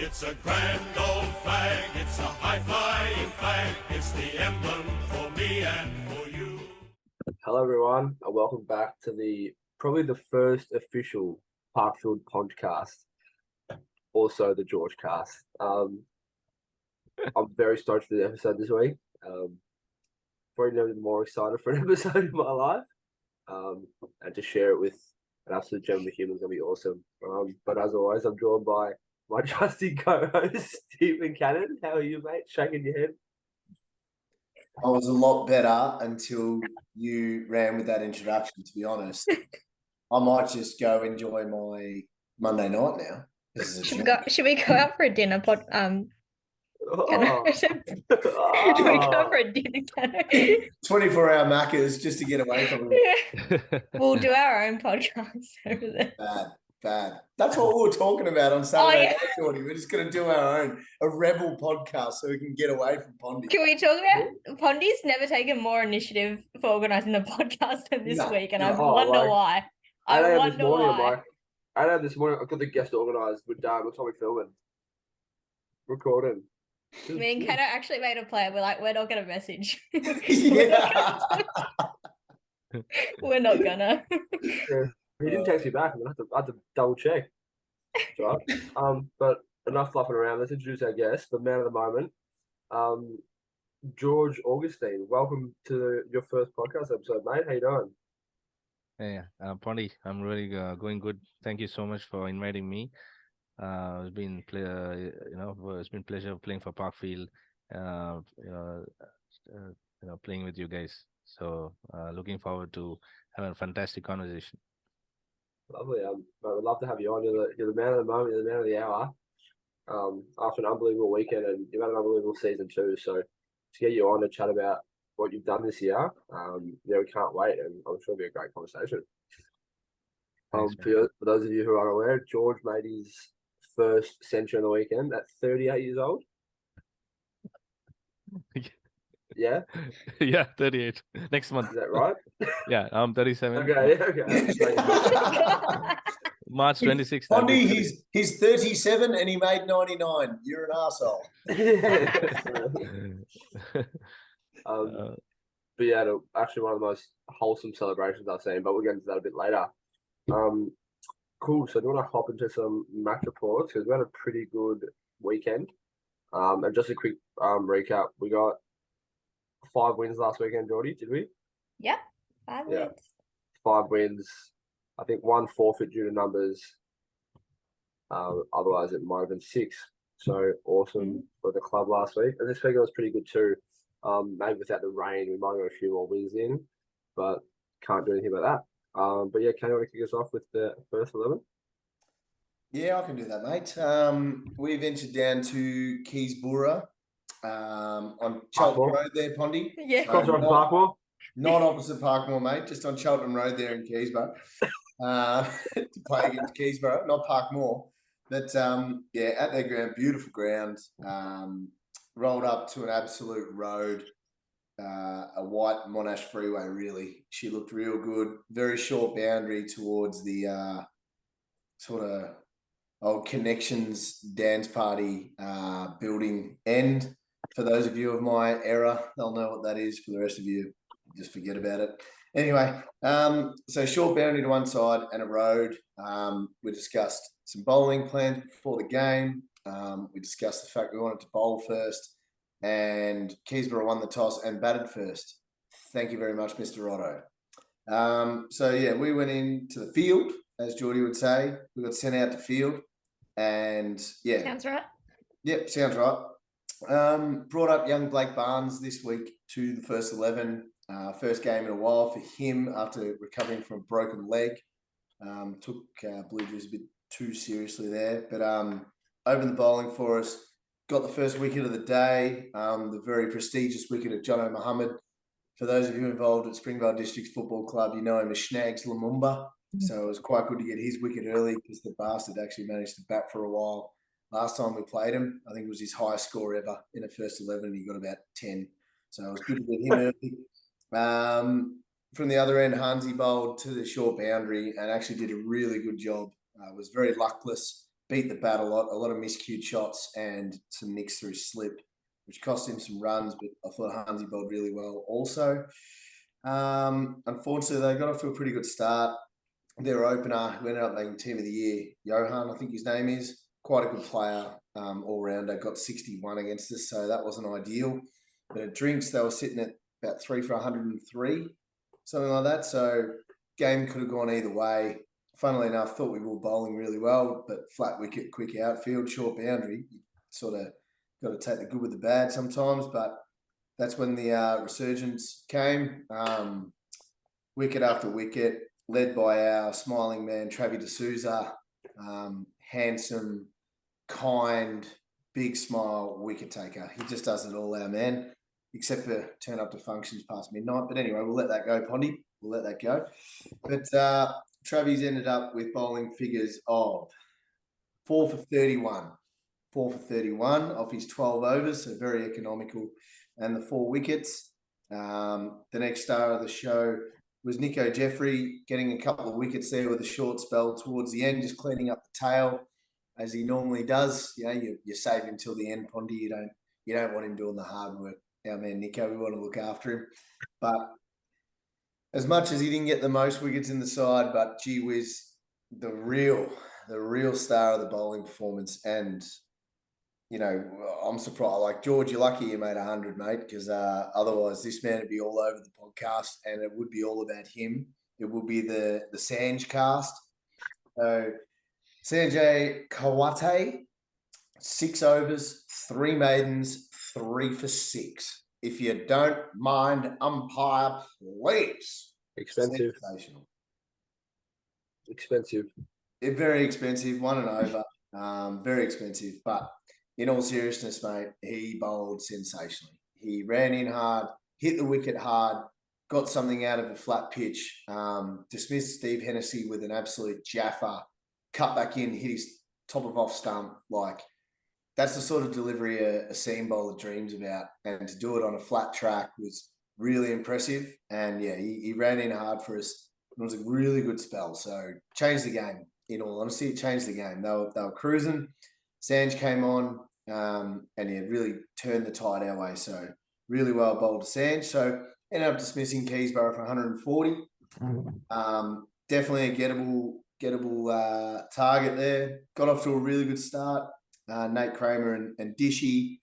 It's a grand old flag, it's a high-flying flag, it's the emblem for me and for you. Hello everyone, and welcome back to probably the first official Parkfield podcast, also the George cast. I'm very stoked for the episode this week. Probably never been more excited for an episode in my life. And to share it with an absolute gem of a human is going to be awesome. But as always, I'm joined by my trusty co-host, Stephen Cannon. How are you, mate? Shaking your head? I was a lot better until you ran with that introduction, to be honest. I might just go enjoy my Monday night now. Should we go out for a dinner? Should we go out for a dinner? 24-hour Maccas just to get away from it. We'll do our own podcast over there. Bad. That's what we were talking about on Saturday night, Jordy. We're just going to do our own, a rebel podcast so we can get away from Poddy. Can we talk about Poddy's never taken more initiative for organising the podcast than this week, and I wonder why. I wonder why. 8 a.m. this morning, I've got the guest organised with Dan. What time are we filming? Recording. Me and Kato actually made a plan. We're like, we're not going to message. Yeah. We're not gonna. He didn't text me back. I had to double check. Right. But enough fluffing around. Let's introduce our guest, the man of the moment, George Augustine. Welcome to your first podcast episode, mate. How you doing? Hey, Poddy, I'm really going good. Thank you so much for inviting me. It's been it's been a pleasure playing for Parkfield. Playing with you guys. So looking forward to having a fantastic conversation. Lovely. We'd love to have you on. You're the man of the moment. You're the man of the hour. After an unbelievable weekend, and you've had an unbelievable season too. So to get you on to chat about what you've done this year, we can't wait, and I'm sure it'll be a great conversation. Thanks, for those of you who are unaware, George made his first century on the weekend at 38 years old. Yeah? Yeah, 38. Next month. Is that right? Yeah, I'm 37. Okay. March 26th. Poddy, he's 37 and he made 99. You're an arsehole. But yeah, actually one of the most wholesome celebrations I've seen, but we'll get into that a bit later. Cool. So do you want to hop into some match reports? Because we had a pretty good weekend. And just a quick recap. We got 5 wins last weekend, Geordie, did we? Yep, 5 wins. 5 wins. I think 1 forfeit due to numbers. Otherwise, it might have been 6. So awesome for the club last week. And this week was pretty good too. Maybe without the rain, we might have got a few more wins in, but can't do anything about that. But yeah, can you want to kick us off with the first 11? Yeah, I can do that, mate. We ventured down to Keysborough on Cheltenham Road there, Poddy. Yeah. Cross on Parkmore? Not opposite Parkmore, mate, just on Cheltenham Road there in Keysborough. To play against Keysborough, not Parkmore. But at their ground, beautiful ground. Rolled up to an absolute road, a white Monash freeway, really. She looked real good. Very short boundary towards the sort of old Connections dance party building end. For those of you of my era, they'll know what that is. For the rest of you, just forget about it. Anyway, so short boundary to one side and a road. We discussed some bowling plans before the game. We discussed the fact we wanted to bowl first, and Keysborough won the toss and batted first. Thank you very much, Mr. Otto. We went into the field, as Geordie would say. We got sent out to field, and Sounds right. Yep, sounds right. Brought up young Blake Barnes this week to the first 11. First game in a while for him after recovering from a broken leg. Took Blue Jays a bit too seriously there, but opened the bowling for us. Got the first wicket of the day, the very prestigious wicket of Jono Muhammad. For those of you involved at Springvale District Football Club, you know him as Schnags Lumumba. So it was quite good to get his wicket early because the bastard actually managed to bat for a while. Last time we played him, I think it was his highest score ever in a first 11, and he got about 10. So it was good to get him early. From the other end, Hansi bowled to the short boundary and actually did a really good job. Was very luckless. beat the bat a lot of miscued shots and some nicks through slip, which cost him some runs, but I thought Hansi bowled really well also. Unfortunately, they got off to a pretty good start. Their opener, who ended up making Team of the Year, Johan, I think his name is, quite a good player, all-rounder, got 61 against us, so that wasn't ideal. But at drinks, they were sitting at about 3 for 103, something like that, so game could have gone either way. Funnily enough, thought we were bowling really well, but flat wicket, quick outfield, short boundary. You sort of got to take the good with the bad sometimes, but that's when the resurgence came. Wicket after wicket, led by our smiling man, Travis D'Souza, handsome, kind, big smile wicket taker. He just does it all, our man, except for turn up to functions past midnight. But anyway, we'll let that go, Poddy. We'll let that go. But Travis ended up with bowling figures of 4 for 31. 4 for 31 off his 12 overs, so very economical, and the 4 wickets. The next star of the show was Nico Jeffrey, getting a couple of wickets there with a short spell towards the end, just cleaning up the tail as he normally does. You know, you save him till the end, Pondy. You don't want him doing the hard work. Our man Nico, we want to look after him. But as much as he didn't get the most wickets in the side, but gee whiz, the real star of the bowling performance. And you know, I'm surprised. Like, George, you're lucky you made 100, mate, because otherwise this man would be all over the podcast and it would be all about him. It would be the Sanj cast. So, Sanjay Kawate, 6 overs, 3 maidens, 3 for 6. If you don't mind, umpire, please. Expensive. Sensational. Expensive. Very expensive, 1 and over. Very expensive, but in all seriousness, mate, he bowled sensationally. He ran in hard, hit the wicket hard, got something out of a flat pitch, dismissed Steve Hennessy with an absolute jaffa, cut back in, hit his top of off stump. Like, that's the sort of delivery a seam bowler dreams about. And to do it on a flat track was really impressive. And yeah, he ran in hard for us. It was a really good spell. So changed the game. In all honesty, it changed the game. They were cruising. Sanj came on and he had really turned the tide our way. So really well bowled to Sanj. So ended up dismissing Keysborough for 140. Definitely a gettable target there. Got off to a really good start. Nate Kramer and Dishy,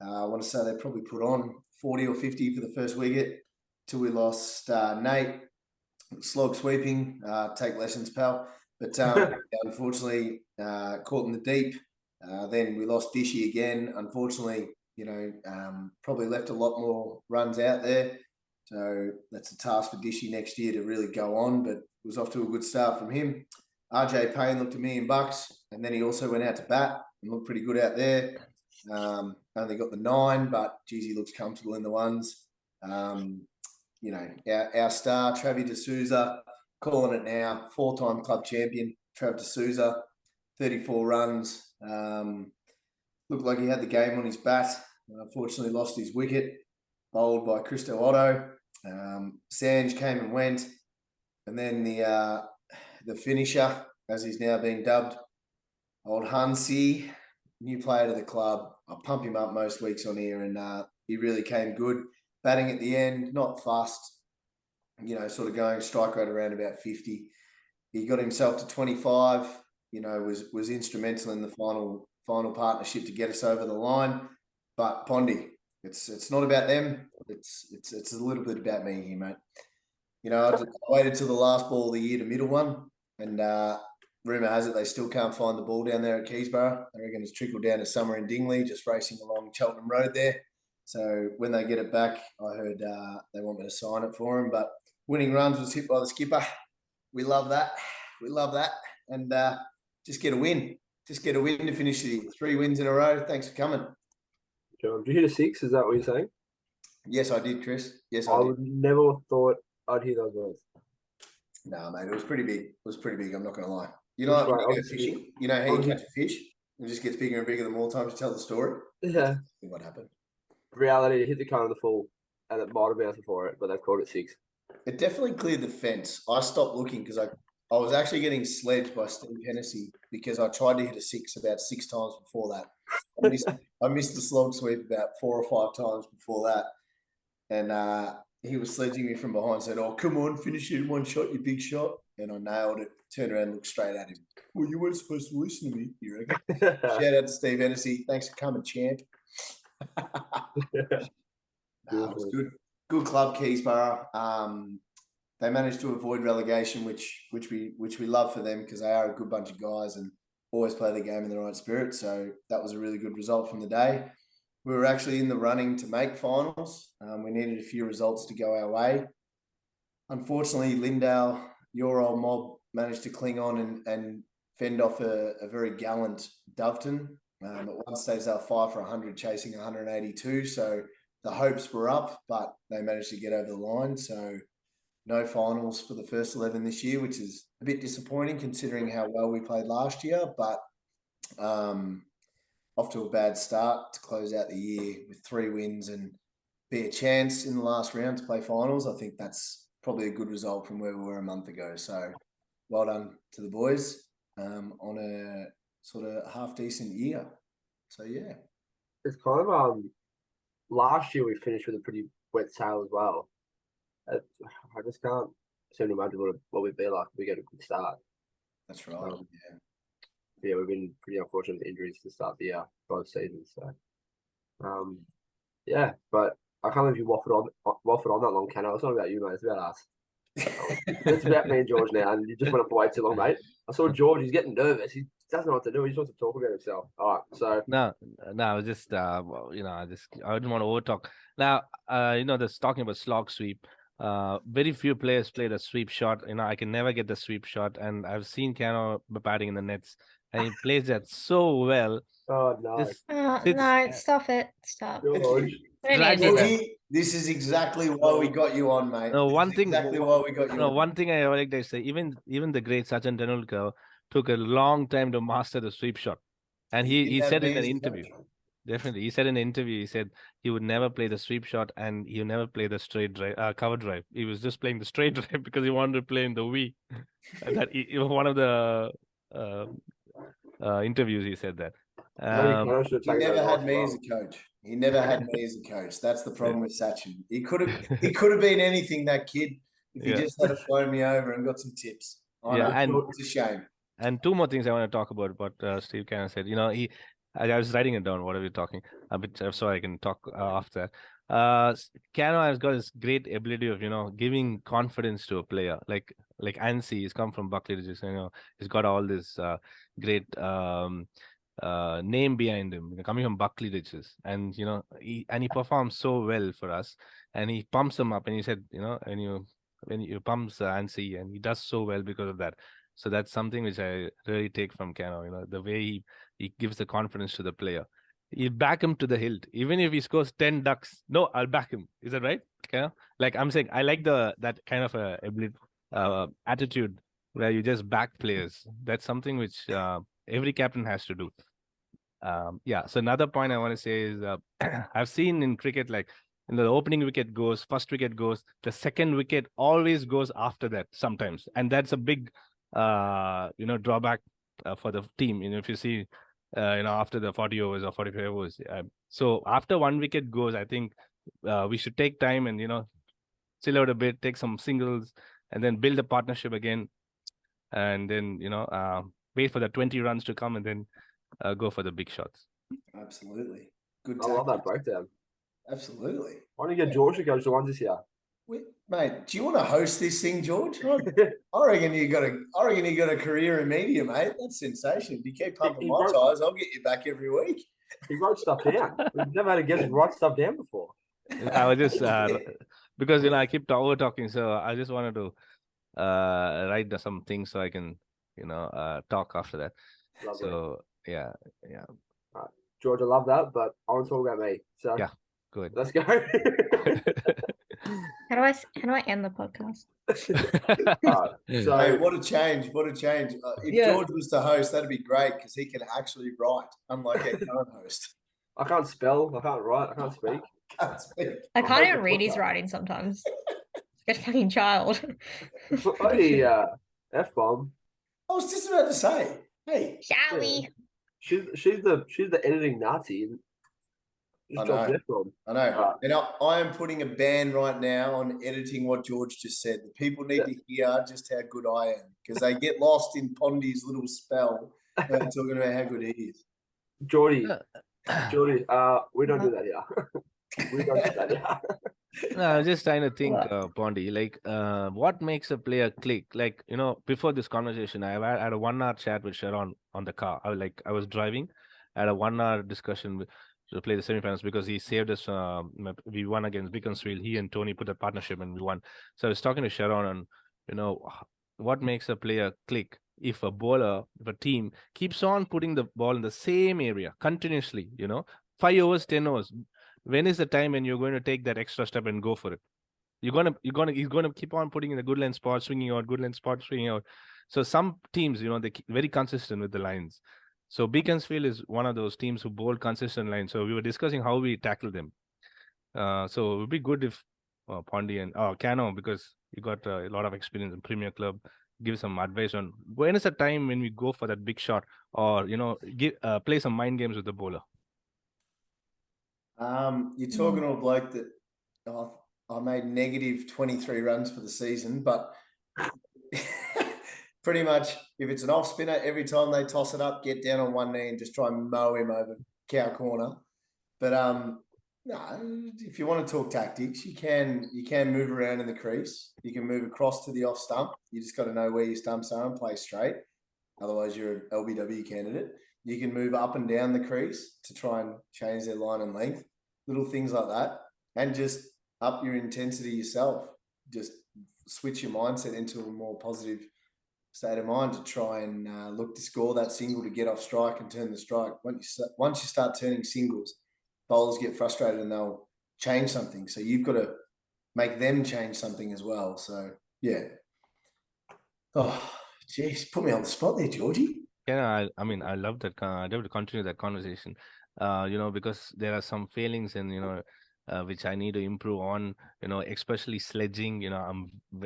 I want to say they probably put on 40 or 50 for the first wicket till we lost Nate. Slog sweeping, take lessons, pal. But unfortunately, caught in the deep. Then we lost Dishy again. Unfortunately, probably left a lot more runs out there. So that's a task for Dishy next year to really go on. But it was off to a good start from him. RJ Payne looked $1 million, and then he also went out to bat and looked pretty good out there. Only got the 9, but geez, he looks comfortable in the ones. Our star, Travis D'Souza, calling it now, 4-time club champion, Travis D'Souza, 34 runs. Looked like he had the game on his bat. Unfortunately, lost his wicket, bowled by Christo Otto. Sanj came and went, and then the finisher, as he's now being dubbed, old Hansi, new player to the club. I pump him up most weeks on here, and he really came good. Batting at the end, not fast, sort of going strike rate around about 50. He got himself to 25, was instrumental in the final partnership to get us over the line. But Pondy, it's not about them. It's a little bit about me here, mate. I waited till the last ball of the year to middle one, and rumour has it they still can't find the ball down there at Keysborough. I reckon it's trickled down to Summer and Dingley, just racing along Cheltenham Road there. So when they get it back, I heard they want me to sign it for them. But winning runs was hit by the skipper. We love that. And just get a win. Just get a win to finish the 3 wins in a row. Thanks for coming. John, did you hit a 6? Is that what you're saying? Yes, I did, Chris. Yes, I I did. would never have thought I'd hear those words. No, mate, it was pretty big. I'm not going to lie. Which way? When you go Obviously- fishing, you know how you catch a fish? It just gets bigger and bigger the more times you tell the story. Yeah. What happened? Reality, hit the cone of the full, and it might have bounced before it, but they've called it 6. It definitely cleared the fence. I stopped looking because I I was actually getting sledged by Steve Hennessy because I tried to hit a 6 about 6 times before that. I missed the slog sweep about 4 or 5 times before that. And he was sledging me from behind, said, "Oh, come on, finish it in one shot, you big shot." And I nailed it, turned around and looked straight at him. "Well, you weren't supposed to listen to me, you reckon?" Shout out to Steve Hennessy. Thanks for coming, champ. It was good. Good club, Keysborough. They managed to avoid relegation, which we love for them because they are a good bunch of guys and always play the game in the right spirit. So that was a really good result from the day. We were actually in the running to make finals. We needed a few results to go our way. Unfortunately, Lindale, your old mob, managed to cling on and fend off a very gallant Doveton. At one stage, they were 5 for 100, chasing 182. So the hopes were up, but they managed to get over the line. So no finals for the first 11 this year, which is a bit disappointing considering how well we played last year, but off to a bad start to close out the year with 3 wins and be a chance in the last round to play finals. I think that's probably a good result from where we were a month ago. So well done to the boys on a sort of half-decent year. So, yeah. It's kind of, last year we finished with a pretty wet sail as well. I just can't seem to imagine what we'd be like if we get a good start. That's right. Yeah, we've been pretty unfortunate with injuries to start the year, both seasons. So, yeah, but I can't believe you waffled on that long, Ken. It's not about you, mate. It's about us. It's about me and George now, and you just went on for way too long, mate. I saw George. He's getting nervous. He doesn't know what to do. He just wants to talk about himself. All right, so No, I was just I didn't want to overtalk. Now, this talking about slog sweep. Very few players played a sweep shot. I can never get the sweep shot, and I've seen Cano batting in the nets, and he plays that so well. oh no, No, stop it. Stop. George. This is exactly why we got you on, mate. No, one thing. Exactly why we got you on. One thing I like to say, even the great Sachin Tendulkar took a long time to master the sweep shot, and he said in an interview. Definitely, he said in an interview, he said he would never play the sweep shot and he would never play the straight drive, cover drive. He was just playing the straight drive because he wanted to play in the V. And that one of the interviews he said that. He never had me as a coach. He never had me as a coach. That's the problem with Sachin. He could have been anything, that kid, if he just had flown me over and got some tips. And it's a shame. And 2 more things I want to talk about what Steve Cannon said. I was writing it down. What are we talking? A bit so I can talk after. Cano has got this great ability of giving confidence to a player. Like Ansi, he's come from Buckley Ridges. He's got all this great name behind him, coming from Buckley Ridges, and he performs so well for us. And he pumps him up, and he said, when you pumps Ansi, and he does so well because of that. So that's something which I really take from Cano. The way he gives the confidence to the player. You back him to the hilt. Even if he scores 10 ducks, no, I'll back him. Is that right? Like I'm saying, I like that kind of attitude where you just back players. That's something which every captain has to do. So another point I want to say is I've seen in cricket, like the opening wicket goes, first wicket goes, the second wicket always goes after that sometimes. And that's a big, drawback for the team. If you see, after the 40 overs or 45 overs. So after 1 wicket goes, I think we should take time and, chill out a bit, take some singles, and then build a partnership again. And then, wait for the 20 runs to come and then go for the big shots. Absolutely. Good. I love that breakdown. Absolutely. Why don't you get George to coach the ones this year? Mate, do you want to host this thing, George? I reckon you got a career in media, mate. That's sensational. If you keep pumping my tires, I'll get you back every week. He wrote stuff down. We've never had a guest write stuff down before. I was just because I keep over talking, so I just wanted to write some things so I can talk after that. Lovely. So yeah. Right. George, I love that, but I want to talk about me. So yeah, good. Let's go. How do I end the podcast? So hey, what a change! What a change! If George was the host, that'd be great because he can actually write, unlike our current host. I can't spell. I can't write. I can't speak. I can't even read his writing sometimes. Get fucking child. F-bomb. I was just about to say, hey, Shall Yeah. we? She's the editing Nazi. And I just dropped know. F-bomb. I know. Right. And I am putting a ban right now on editing what George just said. The people need to hear just how good I am because they get lost in Pondy's little spell talking about how good he is. Geordie, Yeah. we don't do that here. We don't do that here. No, I'm just trying to think, Pondy, like, what makes a player click? Like, before this conversation, I had a 1 hour chat with Sharon on the car. I was driving, I had a 1 hour discussion to play the semifinals because he saved us. We won against Beaconsfield. He and Tony put a partnership and we won. So I was talking to Sharon on, what makes a player click if if a team keeps on putting the ball in the same area continuously, 5 overs, 10 overs. When is the time when you're going to take that extra step and go for it? He's gonna keep on putting in the good line spot, swinging out, good line spot, swinging out. So some teams, they keep very consistent with the lines. So Beaconsfield is one of those teams who bowl consistent lines. So we were discussing how we tackle them. So it would be good if Pondy and Cano, because you got a lot of experience in Premier Club, give some advice on when is the time when we go for that big shot, or play some mind games with the bowler. You're talking to a bloke that I made negative 23 runs for the season, but pretty much if it's an off spinner, every time they toss it up, get down on one knee and just try and mow him over cow corner. But no, if you want to talk tactics, you can move around in the crease. You can move across to the off stump. You just got to know where your stumps are and play straight. Otherwise, you're an LBW candidate. You can move up and down the crease to try and change their line and length. Little things like that. And just up your intensity yourself. Just switch your mindset into a more positive state of mind to try and look to score that single to get off strike and turn the strike. Once you start turning singles, bowlers get frustrated and they'll change something. So you've got to make them change something as well. So, yeah. Oh, geez, put me on the spot there, Georgie. Yeah, I love that. I'd love to continue that conversation, because there are some failings and, which I need to improve on, especially sledging.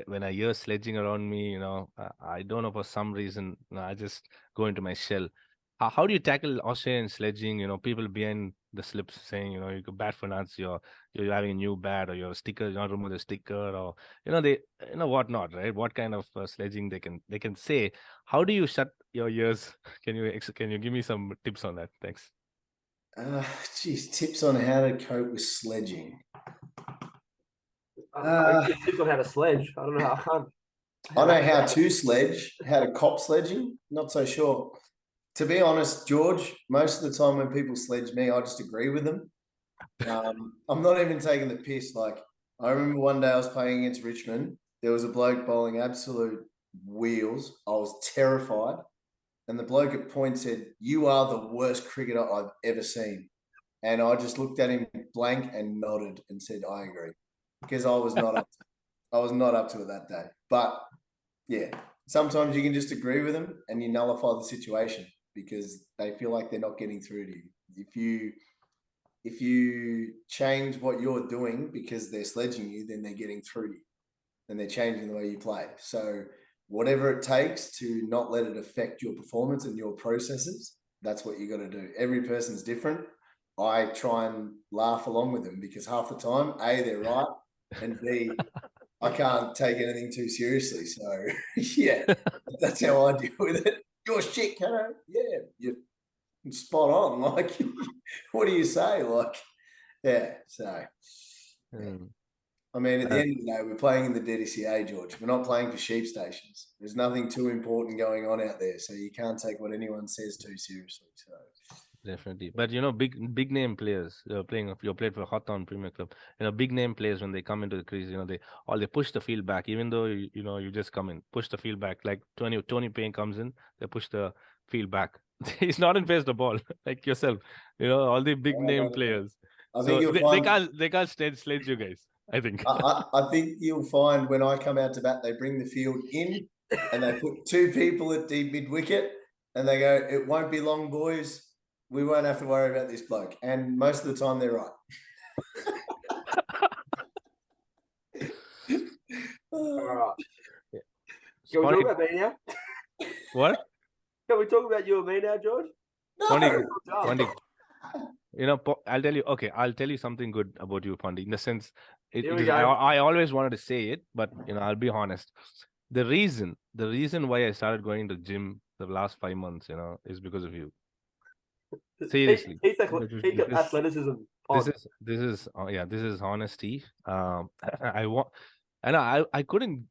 When I hear sledging around me, I don't know, for some reason, I just go into my shell. How do you tackle Australian sledging? People behind the slips saying, you go bat for nuts, you're having a new bat, or your sticker, you not remove the sticker, or they, whatnot, right? What kind of sledging they can say? How do you shut your ears? Can you give me some tips on that? Thanks. Geez, tips on how to cope with sledging. I give tips on how to sledge. I don't know how. I know how to sledge, how to cop sledging. Not so sure. To be honest, George, most of the time when people sledge me, I just agree with them. I'm not even taking the piss. Like, I remember one day I was playing against Richmond. There was a bloke bowling absolute wheels. I was terrified. And the bloke at point said, "You are the worst cricketer I've ever seen." And I just looked at him blank and nodded and said, "I agree," because I was not up to it that day. But yeah, sometimes you can just agree with them and you nullify the situation because they feel like they're not getting through to you. If you change what you're doing because they're sledging you, then they're getting through you and they're changing the way you play. So whatever it takes to not let it affect your performance and your processes, that's what you got to do. Every person's different. I try and laugh along with them because half the time, A, they're right, and B, I can't take anything too seriously. So, yeah, that's how I deal with it. You're shit, Cano. Yeah, you're spot on. Like, what do you say? Like, yeah, so. Yeah. I mean, at the end of the day, we're playing in the DDCA, George. We're not playing for sheep stations. There's nothing too important going on out there, so you can't take what anyone says too seriously. So definitely, but big name players you played for Hawthorn Premier Club. Big name players, when they come into the crease, they push the field back, even though you just come in, push the field back. Like Tony Payne comes in, they push the field back. He's not in face the ball like yourself. All the big name players. I think they can't sledge you guys. I think. I think you'll find when I come out to bat, they bring the field in and they put two people at deep mid wicket and they go, "It won't be long, boys. We won't have to worry about this bloke." And most of the time they're right. All right. Yeah. Can we Pondy, talk about me now? what? Can we talk about you and me now, George? Pondy, No. Pondy, I'll tell you. Okay, I'll tell you something good about you, Pondy. In the sense, Here it we is. go. I always wanted to say it, but I'll be honest. The reason why I started going to gym the last 5 months, is because of you. Seriously, Peak this athleticism. this is honesty. I want, and I couldn't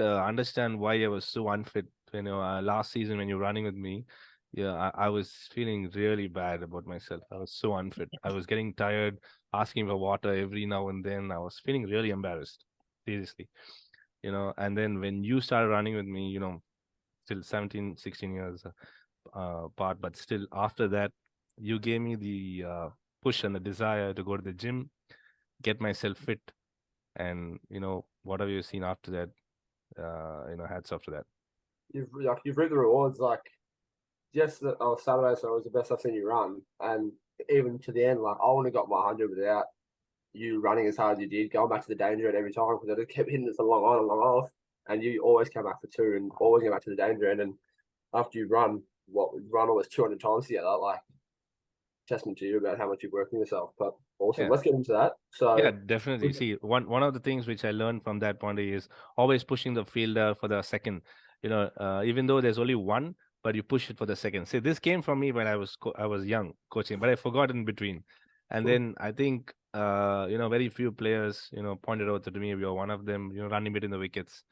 understand why I was so unfit. Last season when you're running with me, yeah, I was feeling really bad about myself. I was so unfit. I was getting tired, asking for water every now and then. I was feeling really embarrassed. Seriously, and then when you started running with me, still 17, 16 years apart, but still after that, you gave me the push and the desire to go to the gym, get myself fit, and whatever you've seen after that, hats off to that. You've reaped the rewards. Like just Saturday, so it was the best I've seen you run, and even to the end, like I wouldn't have got my 100 without you running as hard as you did, going back to the danger end every time because I just kept hitting it for long on and long off, and you always came back for two and always go back to the danger end. And after you run almost 200 times together, like testament to you about how much you're working yourself. But awesome. Yeah. Let's get into that. So Yeah, definitely. See, one of the things which I learned from that point is always pushing the fielder for the second. Even though there's only one, but you push it for the second. See, this came from me when I was young coaching, but I forgot in between. And then I think very few players pointed out to me, you're one of them. Running between the wickets.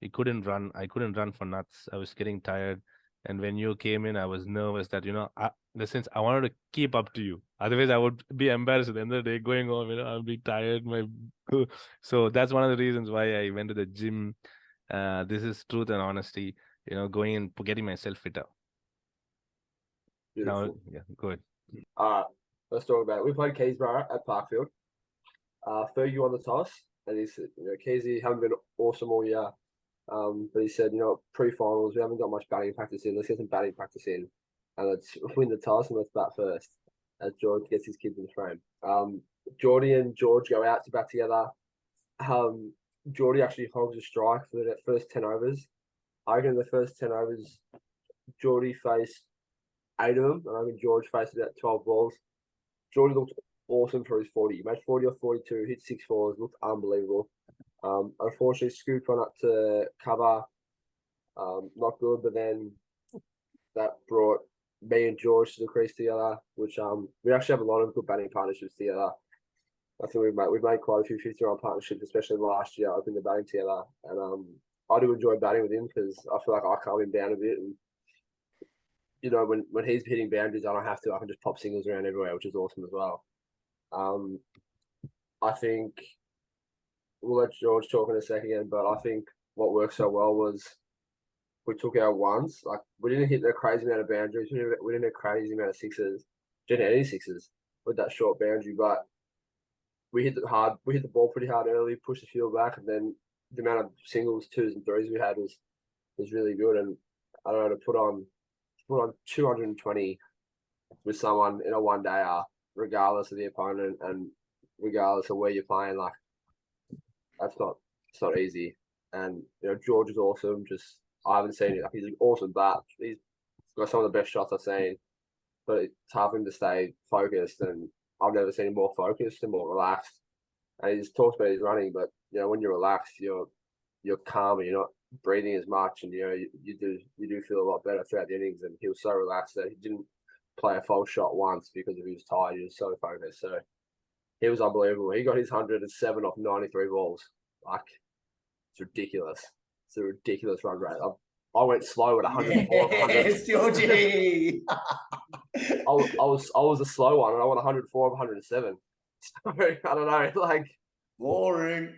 I couldn't run for nuts. I was getting tired. And when you came in, I was nervous that, in the sense I wanted to keep up to you. Otherwise, I would be embarrassed at the end of the day going home, I'll be tired. So that's one of the reasons why I went to the gym. This is truth and honesty, going and getting myself fitter. beautiful. Now, yeah, go ahead. All right, let's talk about it. We played Keysborough at Parkfield. Fergie won the toss, and he said, Keysy haven't been awesome all year. But he said, pre-finals, we haven't got much batting practice in. Let's get some batting practice in, and let's win the toss and let's bat first. As George gets his kids in the frame. Geordie and George go out to bat together. Geordie actually hogs a strike for the first 10 overs. I reckon in the first 10 overs, Geordie faced 8 of them, and I think George faced about 12 balls. Geordie looked awesome for his 40. He made 40 or 42, hit 6 fours, looked unbelievable. Unfortunately, scooped one up to cover. Not good, but then that brought me and George to the crease together, which we actually have a lot of good batting partnerships together. I think we've made quite a few 50-run partnerships, especially last year, opening the batting together. And I do enjoy batting with him because I feel like I calm him down a bit. And when he's hitting boundaries, I don't have to. I can just pop singles around everywhere, which is awesome as well. I think we'll let George talk in a second, but I think what worked so well was we took our ones. Like we didn't hit a crazy amount of boundaries. We didn't hit a crazy amount of sixes. Didn't hit any sixes with that short boundary, but we hit it hard. We hit the ball pretty hard early, pushed the field back, and then the amount of singles, twos, and threes we had was really good. And I don't know, to put on 220 with someone in a one-dayer, regardless of the opponent and regardless of where you're playing, like it's not easy. And George is awesome. Just I haven't seen it. He's an awesome bat. He's got some of the best shots I've seen, but it's hard for him to stay focused. And I've never seen him more focused and more relaxed. And he just talks about his running, but when you're relaxed, you're calm and you're not breathing as much, and you do feel a lot better throughout the innings. And he was so relaxed that he didn't play a false shot once because he was tired. He was so focused. So he was unbelievable. He got his 107 off 93 balls. Like it's ridiculous. It's a ridiculous run rate. I went slow at 104. Yes, Georgie. I was a slow one, and I went 104 of 107. So I don't know, like boring.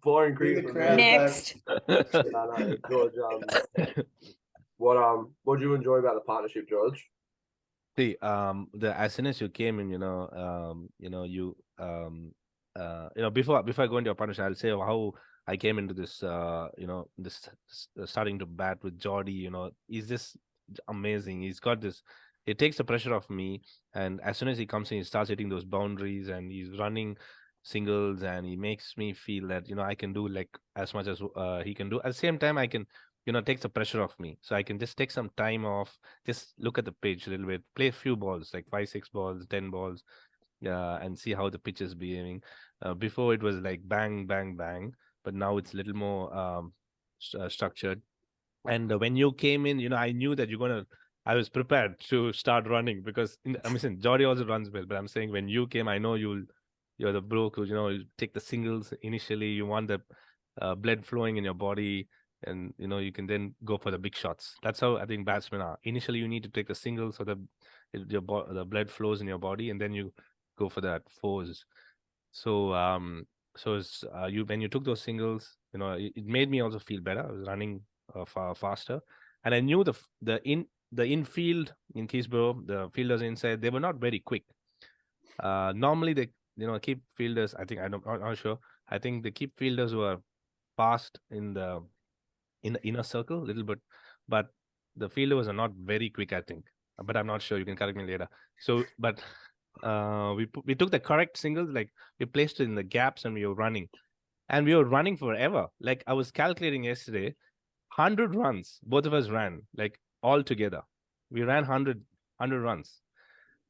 boring Bring the cricket. crowd Next. No, George. What do you enjoy about the partnership, George? See, as soon as you came in, before I go into your partnership, I'll say how I came into this, this starting to bat with Geordie. He's just amazing. He's got this. It takes the pressure off me, and as soon as he comes in, he starts hitting those boundaries, and he's running singles, and he makes me feel that I can do like as much as he can do. At the same time, I can takes the pressure off me, so I can just take some time off, just look at the pitch a little bit, play a few balls, like 5, 6 balls, 10 balls, and see how the pitch is behaving. Before it was like bang, bang, bang, but now it's a little more structured. And when you came in, I knew that I was prepared to start running because Jordy also runs well, but I'm saying when you came, I know you're the bloke who, you take the singles initially, you want the blood flowing in your body, and, you can then go for the big shots. That's how I think batsmen are. Initially, you need to take the singles so the blood flows in your body, and then you go for that fours. So, when you took those singles, it made me also feel better. I was running far faster, and I knew the infield in Keysborough, the fielders inside, they were not very quick. Normally they keep fielders. I'm not sure. I think the keep fielders were fast in the inner circle a little bit, but the fielders are not very quick, I think. But I'm not sure. You can correct me later. So, but we took the correct singles, like we placed it in the gaps, and we were running forever. Like I was calculating yesterday, 100 runs both of us ran, like all together. We ran 100 runs,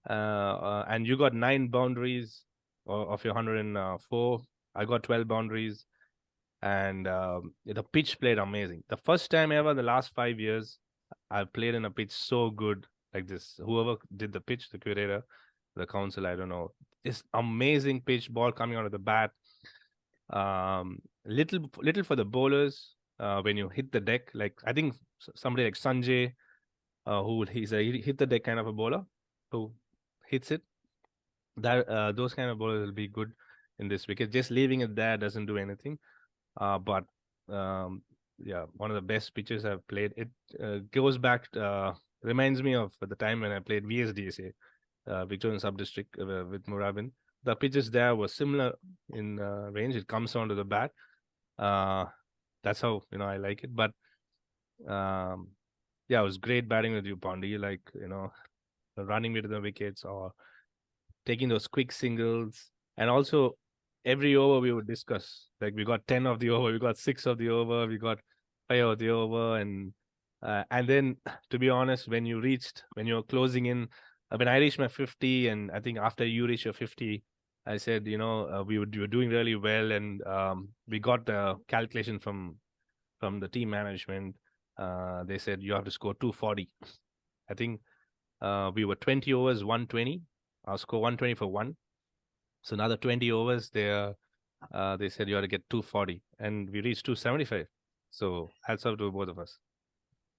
and you got 9 boundaries of your 104. I got 12 boundaries, and the pitch played amazing. The first time ever in the last 5 years I've played in a pitch so good like this. Whoever did the pitch, the curator, the council, I don't know, this amazing pitch, ball coming out of the bat. Little for the bowlers when you hit the deck. Like I think somebody like Sanjay, he hit the deck kind of a bowler who hits it. That those kind of bowlers will be good in this wicket. Just leaving it there doesn't do anything. But yeah, one of the best pitches I've played. It goes back, reminds me of the time when I played VSDSA, Victorian Sub District with Murabin. The pitches there were similar in range. It comes onto the bat. That's how I like it. But yeah, it was great batting with you, Pondy. Like running me to the wickets or taking those quick singles, and also every over we would discuss. Like we got 10 of the over, we got 6 of the over, we got 5 of the over, and then to be honest, when you were closing in, when I reached my 50, and I think after you reach your 50, I said, we were doing really well, and we got the calculation from the team management. They said you have to score 240. I think we were 20 overs, 120. I'll score 120 for 1. So another 20 overs, they said you have to get 240, and we reached 275. So hats off to both of us.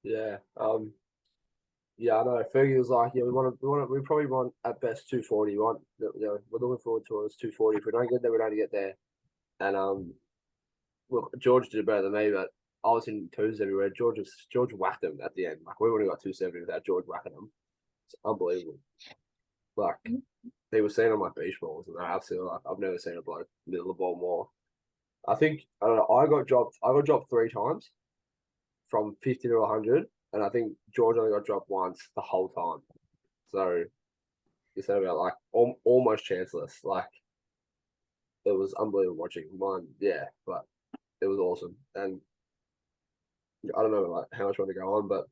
Yeah. Yeah, I know. Fergie was like, yeah, we probably want at best 240. We're looking forward towards 240. If we don't get there, we don't get there. And look, George did better than me, but I was in twos everywhere. George whacked them at the end. Like we would have got 270 without George whacking them. It's unbelievable. Like they were seen on my beach balls, and they're absolutely like I've never seen a bloke middle the ball more. I think I don't know. I got dropped 3 times from 50 to 100, and I think George only got dropped once the whole time. So you said about like almost chanceless. Like it was unbelievable watching mine. Yeah, but it was awesome, and I don't know like how much I want to go on, but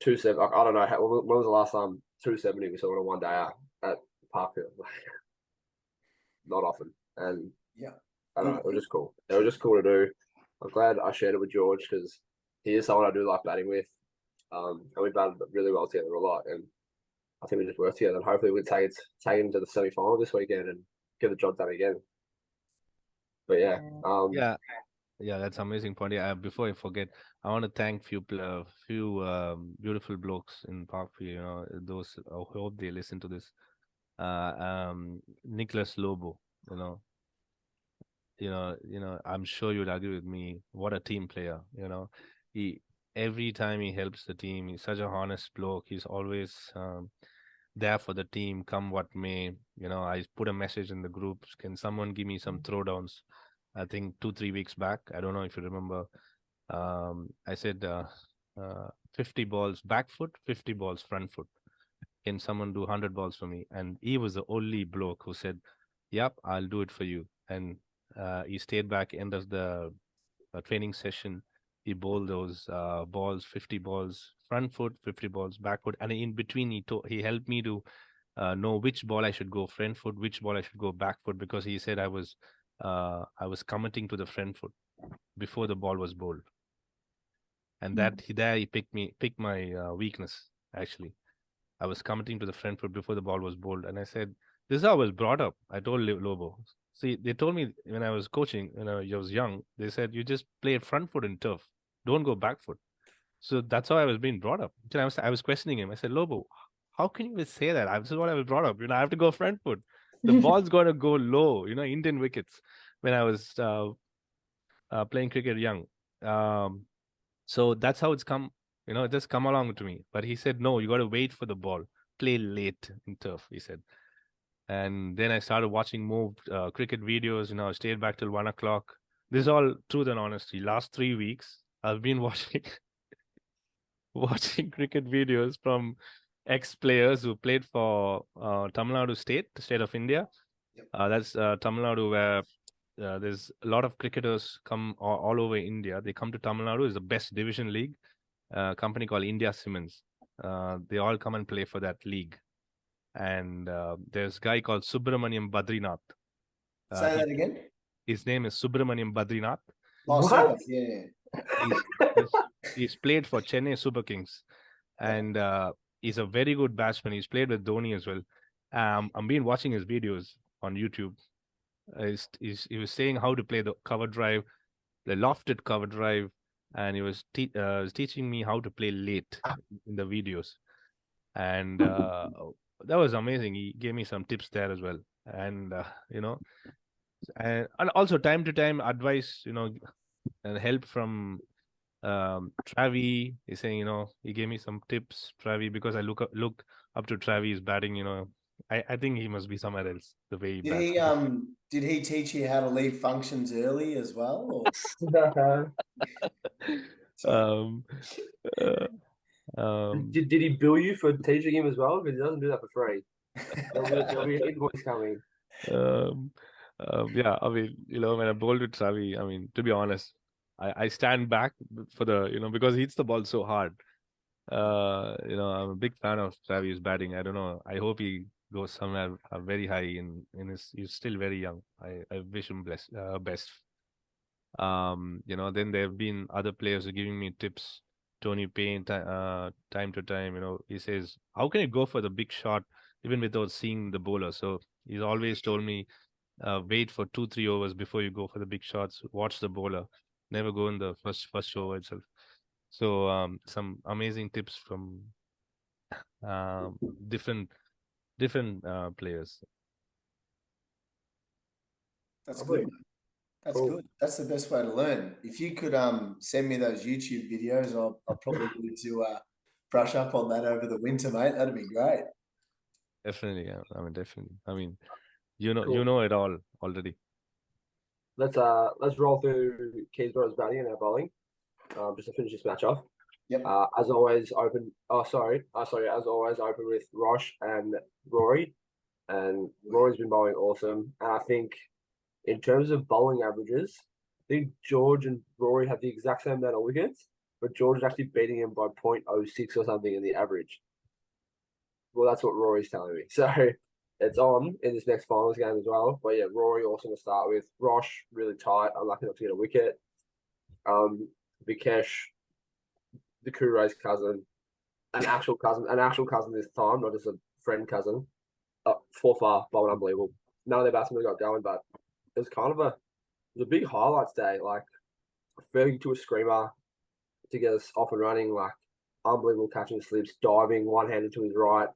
270. Like, I don't know when was the last time 270 we saw on a one day out at Parkfield. Not often, and Yeah, I don't know. It was just cool. It was just cool to do. I'm glad I shared it with George because he is someone I do like batting with. And we batted really well together a lot, and I think we just worked together. And hopefully we can take it into the semi-final this weekend and get the job done again. But yeah, Yeah, that's amazing, Pondy. Before I forget, I want to thank few beautiful blokes in Parkfield. Those I hope they listen to this. Nicholas Lobo, I'm sure you'd agree with me. What a team player, he every time he helps the team. He's such a honest bloke. He's always there for the team, come what may. I put a message in the group. Can someone give me some throwdowns? I think 2-3 weeks back. I don't know if you remember. I said 50 balls back foot, 50 balls front foot. Can someone do 100 balls for me? And he was the only bloke who said yep, I'll do it for you. And he stayed back end of the training session. He bowled those balls, 50 balls, front foot, 50 balls, back foot. And in between, he helped me to know which ball I should go front foot, which ball I should go back foot, because he said I was committing to the front foot before the ball was bowled. And there he picked my weakness, actually. I was committing to the front foot before the ball was bowled. And I said, this is how I was brought up. I told Lobo. See, they told me when I was coaching, when I was young, they said, you just play front foot in turf. Don't go back foot. So that's how I was being brought up. I was questioning him. I said, Lobo, how can you say that? This is what I was brought up. I have to go front foot. The ball's going to go low, Indian wickets when I was playing cricket young. So that's how it's come. It just come along to me. But he said, no, you got to wait for the ball. Play late in turf, he said. And then I started watching more cricket videos. I stayed back till 1 o'clock. This is all truth and honesty. Last 3 weeks, I've been watching cricket videos from ex-players who played for Tamil Nadu state, the state of India. Yep. That's Tamil Nadu, where there's a lot of cricketers come all over India. They come to Tamil Nadu. It's the best division league. Company called India Siemens. They all come and play for that league. And there's a guy called Subramaniam Badrinath. Say that again. His name is Subramaniam Badrinath. Oh, What? yeah. He's played for Chennai Super Kings, and he's a very good batsman. He's played with Dhoni as well. I've been watching his videos on YouTube. He was saying how to play the cover drive, the lofted cover drive, and he was teaching me how to play late in the videos. And that was amazing. He gave me some tips there as well. And, and also time to time advice, and help from Travi. He's saying, he gave me some tips, Travi, because I look up to Travi's batting, I think he must be somewhere else, the way he bats. Did he teach you how to leave functions early as well? Or? Did he bill you for teaching him as well? Because he doesn't do that for free. There'll be an invoice coming. Yeah, I mean, when I bowled with Travi, I mean, to be honest, I stand back for the, because he hits the ball so hard. I'm a big fan of Travi's batting. I don't know. I hope he goes somewhere very high in he's still very young. I wish him best. Then there have been other players who are giving me tips. Tony Payne, time to time, he says, how can you go for the big shot even without seeing the bowler? So he's always told me, wait for 2-3 overs before you go for the big shots. Watch the bowler. Never go in the first over itself. So some amazing tips from different players. That's good. That's cool. Good. That's the best way to learn. If you could send me those YouTube videos, I'll probably need to brush up on that over the winter, mate. That'd be great. Definitely, yeah. I mean, definitely. I mean, you know it all already. Let's roll through Keysborough's batting and our bowling. Just to finish this match off. Yep. As always, open. As always, open with Rosh and Rory, and Rory's been bowling awesome. And I think, in terms of bowling averages, I think George and Rory have the exact same amount of wickets, but George is actually beating him by 0.06 or something in the average. Well, that's what Rory's telling me. So it's on in this next finals game as well. But yeah, Rory also to start with. Rosh, really tight, unlucky not to get a wicket. Vikesh, the Kurei's cousin, an actual cousin this time, not just a friend cousin. 4-far, bowling unbelievable. None of their batsmen got going, but it was kind of a big highlights day. Like Fergie to a screamer to get us off and running, like unbelievable catching slips, diving one-handed to his right,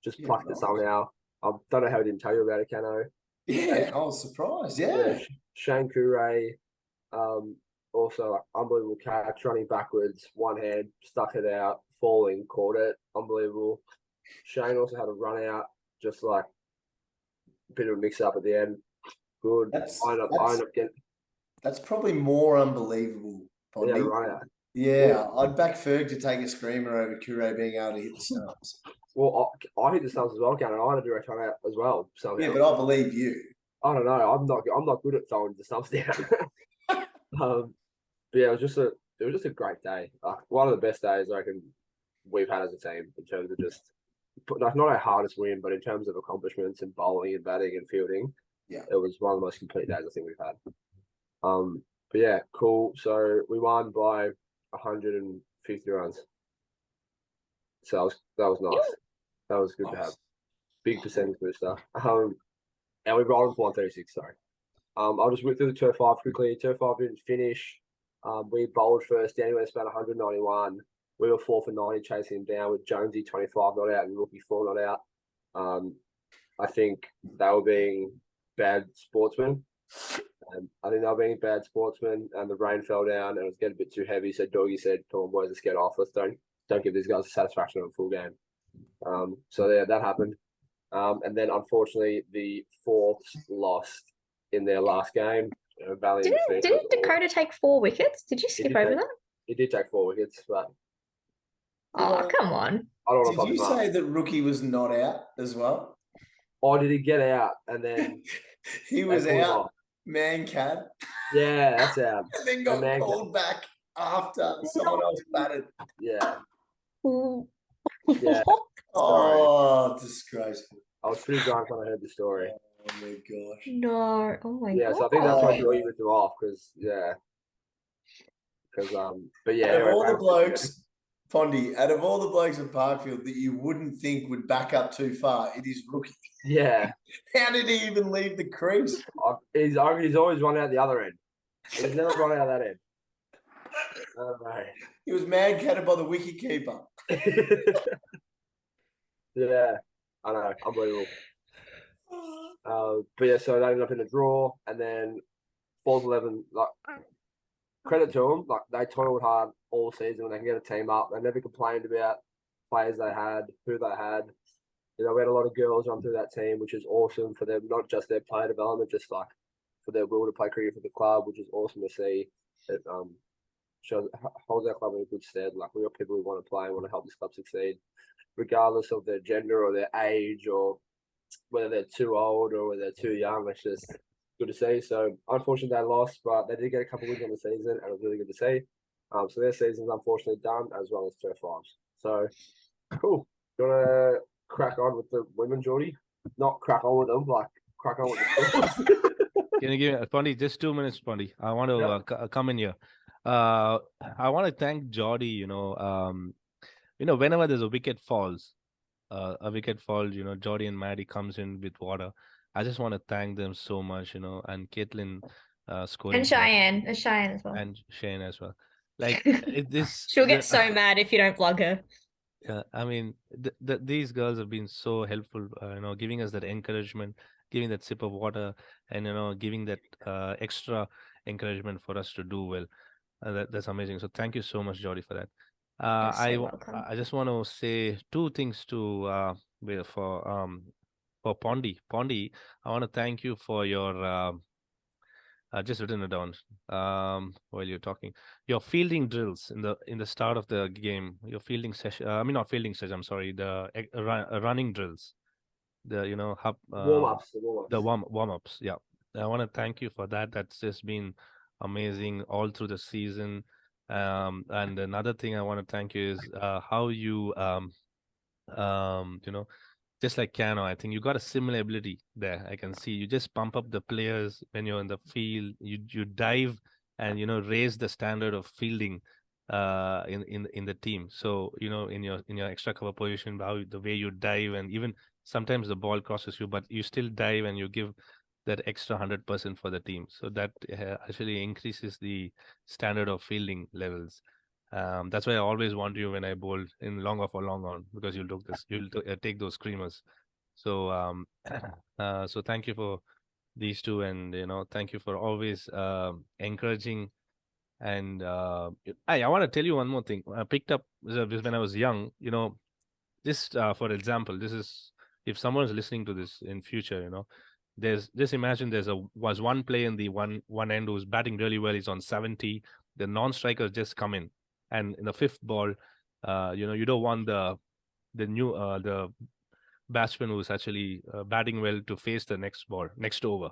just plucked it somehow. I don't know how he didn't tell you about it, Cano. Yeah, I was surprised. Yeah. Shane Kurei, also like, unbelievable catch, running backwards, one hand, stuck it out, falling, caught it, unbelievable. Shane also had a run out, just like a bit of a mix up at the end. Good. That's probably more unbelievable, Poddy. Yeah, run out. Yeah, I'd back Ferg to take a screamer over Kure being able to hit the stumps. Well, I hit the stumps as well, Cano. I had a direct run out as well. Somehow. Yeah, but I believe you. I don't know. I'm not good at throwing the stumps down. But yeah, it was just a great day. One of the best days I reckon we've had as a team in terms of just like not our hardest win, but in terms of accomplishments and bowling and batting and fielding. Yeah. It was one of the most complete days I think we've had. But yeah, cool. So we won by 150 runs. So that was nice. That was good to have. Big percentage booster. And we rolled for 136. Sorry. I'll just whip through the turf 5 quickly. Turf 5 didn't finish. We bowled first. Danny West about 191. We were 4 for 90 chasing him down with Jonesy 25 not out and Rookie 4 not out. I think they were being bad sportsmen. I think they were being bad sportsmen, and the rain fell down and it was getting a bit too heavy. So Doggy said, "Come on, boys, let's get off. Let's don't give these guys the satisfaction of a full game." So yeah, that happened. And then unfortunately, the Fourths lost in their last game. Didn't Dakota take 4 wickets? Did you skip over that? He did take 4 wickets, but oh, come on! I don't want to. Did you say that Rookie was not out as well? Oh, did he get out and then he was out? Man cat. Yeah, that's out. And then got called back after someone else batted. Yeah. Yeah. Oh, disgraceful. I was pretty drunk when I heard the story. Oh my gosh. No. Oh my god. Yeah, so I think that's why Joey ripped him off because but yeah. Out of all the blokes, Poddy, out of all the blokes at Parkfield that you wouldn't think would back up too far, it is Rookie. Yeah. How did he even leave the crease? He's always run out the other end. He's never run out that end. I don't know. He was mad catted by the wicket keeper. Yeah, I know, unbelievable. But yeah, so they ended up in a draw, and then Falls 11, like, credit to them, like they toiled hard all season when they can get a team up. They never complained about players they had, who they had. You know, we had a lot of girls run through that team, which is awesome for them, not just their player development, just like for their will to play cricket for the club, which is awesome to see. It holds our club in a good stead. Like, we got people who want to play and want to help this club succeed, regardless of their gender or their age or whether they're too old or whether they're too young. It's just good to see. So unfortunately they lost, but they did get a couple of wins on the season, and it was really good to see. So their season's unfortunately done, as well as Turf 5s. So cool. Do you want to crack on with the women, Geordie? Not crack on with them, like crack on with the sports. Can you give me, Poddy, just 2 minutes, Poddy? I want to come in here. I want to thank Geordie. Whenever there's a wicket falls, Geordie and Maddie comes in with water. I just want to thank them so much, and Caitlin scoring. And Cheyenne as well. And Shane as well. Like she'll get so mad if you don't plug her. Yeah, I mean, these girls have been so helpful, giving us that encouragement, giving that sip of water, and giving that extra encouragement for us to do well. That's amazing. So thank you so much, Geordie, for that. I just want to say 2 things to for Poddy. Poddy, I want to thank you for your just written it down while you're talking. Your fielding drills in the start of the game. Your fielding session. Not fielding session. I'm sorry. The running drills. The warm-ups. The warm-ups. Yeah. I want to thank you for that. That's just been amazing all through the season. And another thing I want to thank you is how you just like Cano, I think you got a similar ability there. I can see you just pump up the players when you're in the field. You dive and raise the standard of fielding in the team. So in your extra cover position, the way you dive, and even sometimes the ball crosses you, but you still dive and you give that extra 100% for the team. So that actually increases the standard of fielding levels. That's why I always want you when I bowl in long off or long on, because you'll take those screamers. So so thank you for these 2, and thank you for always encouraging. And I want to tell you one more thing. I picked up when I was young. Just for example, this is if someone is listening to this in future. Just imagine was one player in the one end who's batting really well. He's on 70. The non-strikers just come in. And in the 5th ball, you don't want the batsman who's actually batting well to face the next over.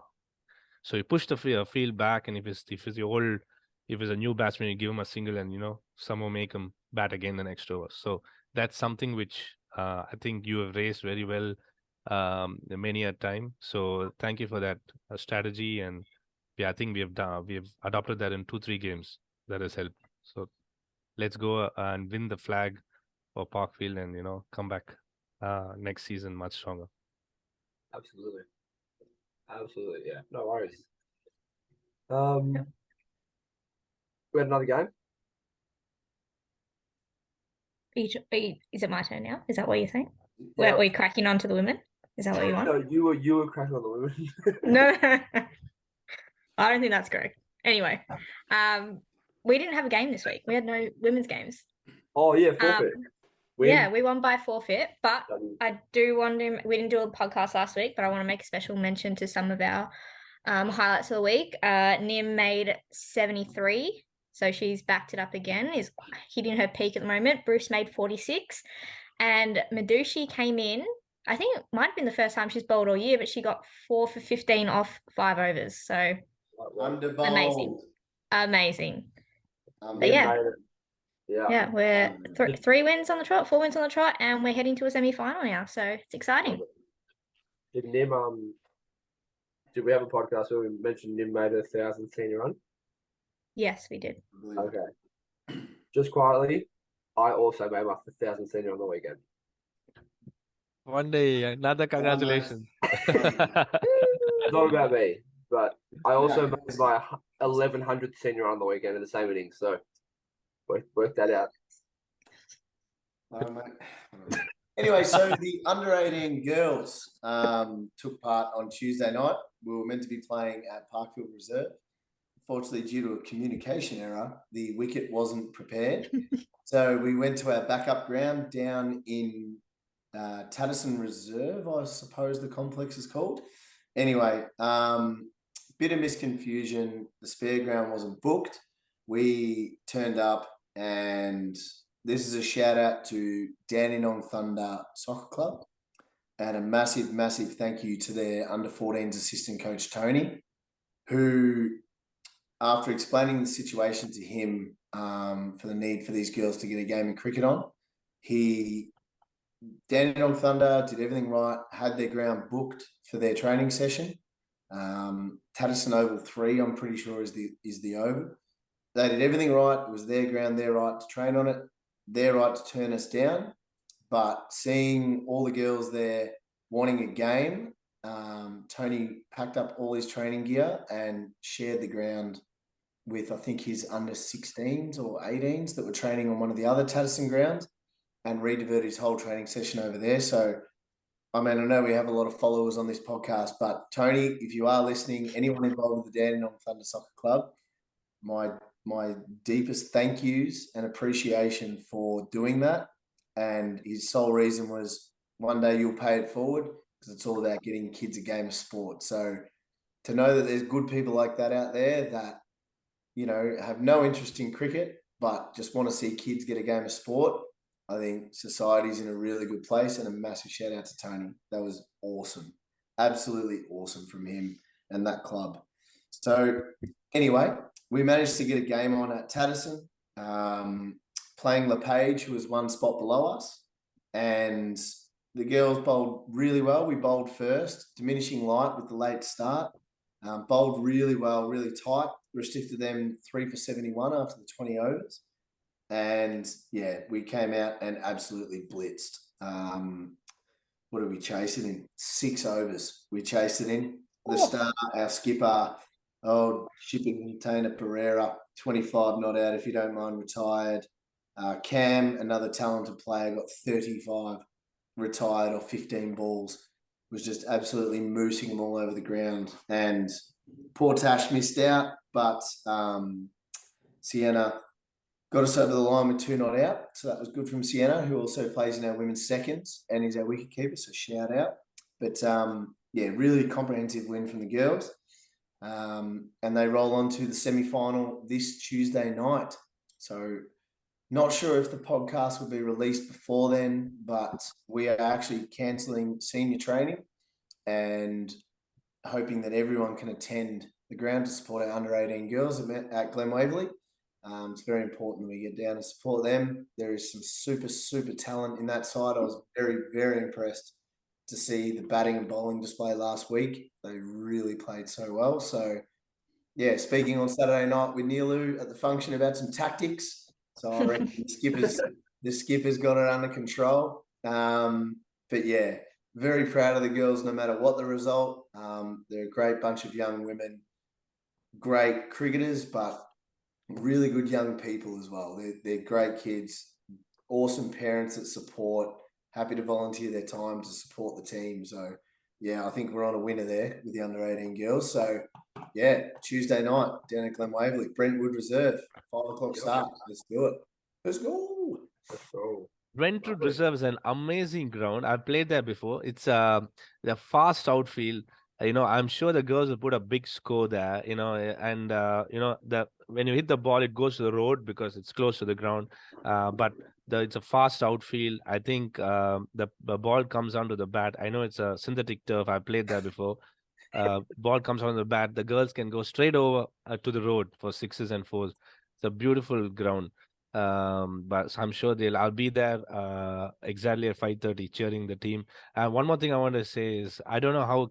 So you push the field back, and if it's a new batsman, you give him a single, and somehow make him bat again the next over. So that's something which I think you have raised very well many a time. So thank you for that strategy, and I think we have adopted that in 2-3 games. That has helped. So let's go and win the flag for Parkfield, and come back next season much stronger. Absolutely. Yeah, no worries. We had another game. Is it my turn now? Is that what you're saying? Yeah. We're cracking on to the women? Is that what you want? No, you were cracking on the women. No, I don't think that's correct. Anyway, we didn't have a game this week. We had no women's games. Oh yeah, forfeit. Yeah, we won by forfeit, but I do want to. We didn't do a podcast last week, but I want to make a special mention to some of our highlights of the week. Nim made 73, so she's backed it up again. Is hitting her peak at the moment. Bruce made 46, and Madushi came in. I think it might have been the first time she's bowled all year, but she got 4 for 15 off 5 overs. So amazing. But yeah, we're 3 wins on the trot, 4 wins on the trot, and we're heading to a semi-final now. So it's exciting. Did Nim did we have a podcast where we mentioned Nim made 1,000 senior run? Yes, we did. Okay. Just quietly, I also made my 1,000 senior on the weekend. One day, another congratulations. Not about me, but I also made my 1,100 senior on the weekend in the same innings. So work that out. Anyway, so the under 18 girls took part on Tuesday night. We were meant to be playing at Parkfield Reserve. Unfortunately, due to a communication error, the wicket wasn't prepared. So we went to our backup ground down in Tatterson Reserve, I suppose the complex is called. Anyway, bit of misconfusion. The spare ground wasn't booked. We turned up, and this is a shout out to Dandenong Thunder Soccer Club, and a massive, massive thank you to their under-14s assistant coach, Tony, who, after explaining the situation to him for the need for these girls to get a game of cricket on, Dandenong Thunder did everything right, had their ground booked for their training session. Tatterson Oval 3, I'm pretty sure, is the oval. They did everything right. It was their ground, their right to train on it, their right to turn us down. But seeing all the girls there wanting a game, Tony packed up all his training gear and shared the ground with, I think, his under 16s or 18s that were training on one of the other Tatterson grounds, and rediverted his whole training session over there. So, I mean, I know we have a lot of followers on this podcast, but Tony, if you are listening, anyone involved with the Dandenong Thunder Soccer Club, my deepest thank yous and appreciation for doing that. And his sole reason was, one day you'll pay it forward, because it's all about getting kids a game of sport. So to know that there's good people like that out there that, have no interest in cricket, but just want to see kids get a game of sport, I think society's in a really good place. And a massive shout out to Tony. That was awesome. Absolutely awesome from him and that club. So anyway, we managed to get a game on at Tatterson, playing LePage, who was 1 spot below us. And the girls bowled really well. We bowled first, diminishing light with the late start. Bowled really well, really tight. Restricted them 3 for 71 after the 20 overs. And yeah, we came out and absolutely blitzed. What did we chase it in? 6 overs. We chased it in. The star, our skipper, shipping container Pereira, 25 not out, if you don't mind, retired. Cam, another talented player, got 35, retired off 15 balls. Was just absolutely moosing them all over the ground. And poor Tash missed out, but Sienna got us over the line with 2 not out. So that was good from Sienna, who also plays in our women's seconds and is our wicket keeper. So shout out. But really comprehensive win from the girls. And they roll on to the semi-final this Tuesday night. So not sure if the podcast will be released before then, but we are actually cancelling senior training and hoping that everyone can attend the ground to support our under 18 girls at Glen Waverley. It's very important that we get down and support them. There is some super talent in that side. I was very impressed to see the batting and bowling display last week. They really played so well. So, yeah, speaking on Saturday night with Nilu at the function about some tactics. So I reckon the skipper's got it under control. But yeah, very proud of the girls no matter what the result. They're a great bunch of young women, great cricketers, but really good young people as well. They're great kids, awesome parents that support, happy to volunteer their time to support the team. So, yeah, I think we're on a winner there with the under 18 girls. So, yeah, Tuesday night down at Glen Waverley, Brentwood Reserve, 5 o'clock start. Let's do it. Let's go. Brentwood Reserve is an amazing ground. I've played there before. It's the fast outfield. I'm sure the girls will put a big score there. And when you hit the ball, it goes to the road because it's close to the ground. But it's a fast outfield. I think the ball comes onto the bat. I know it's a synthetic turf. I've played there before. Ball comes on the bat. The girls can go straight over to the road for sixes and fours. It's a beautiful ground. But I'm sure I'll be there exactly at 5:30 cheering the team. One more thing I want to say is I don't know how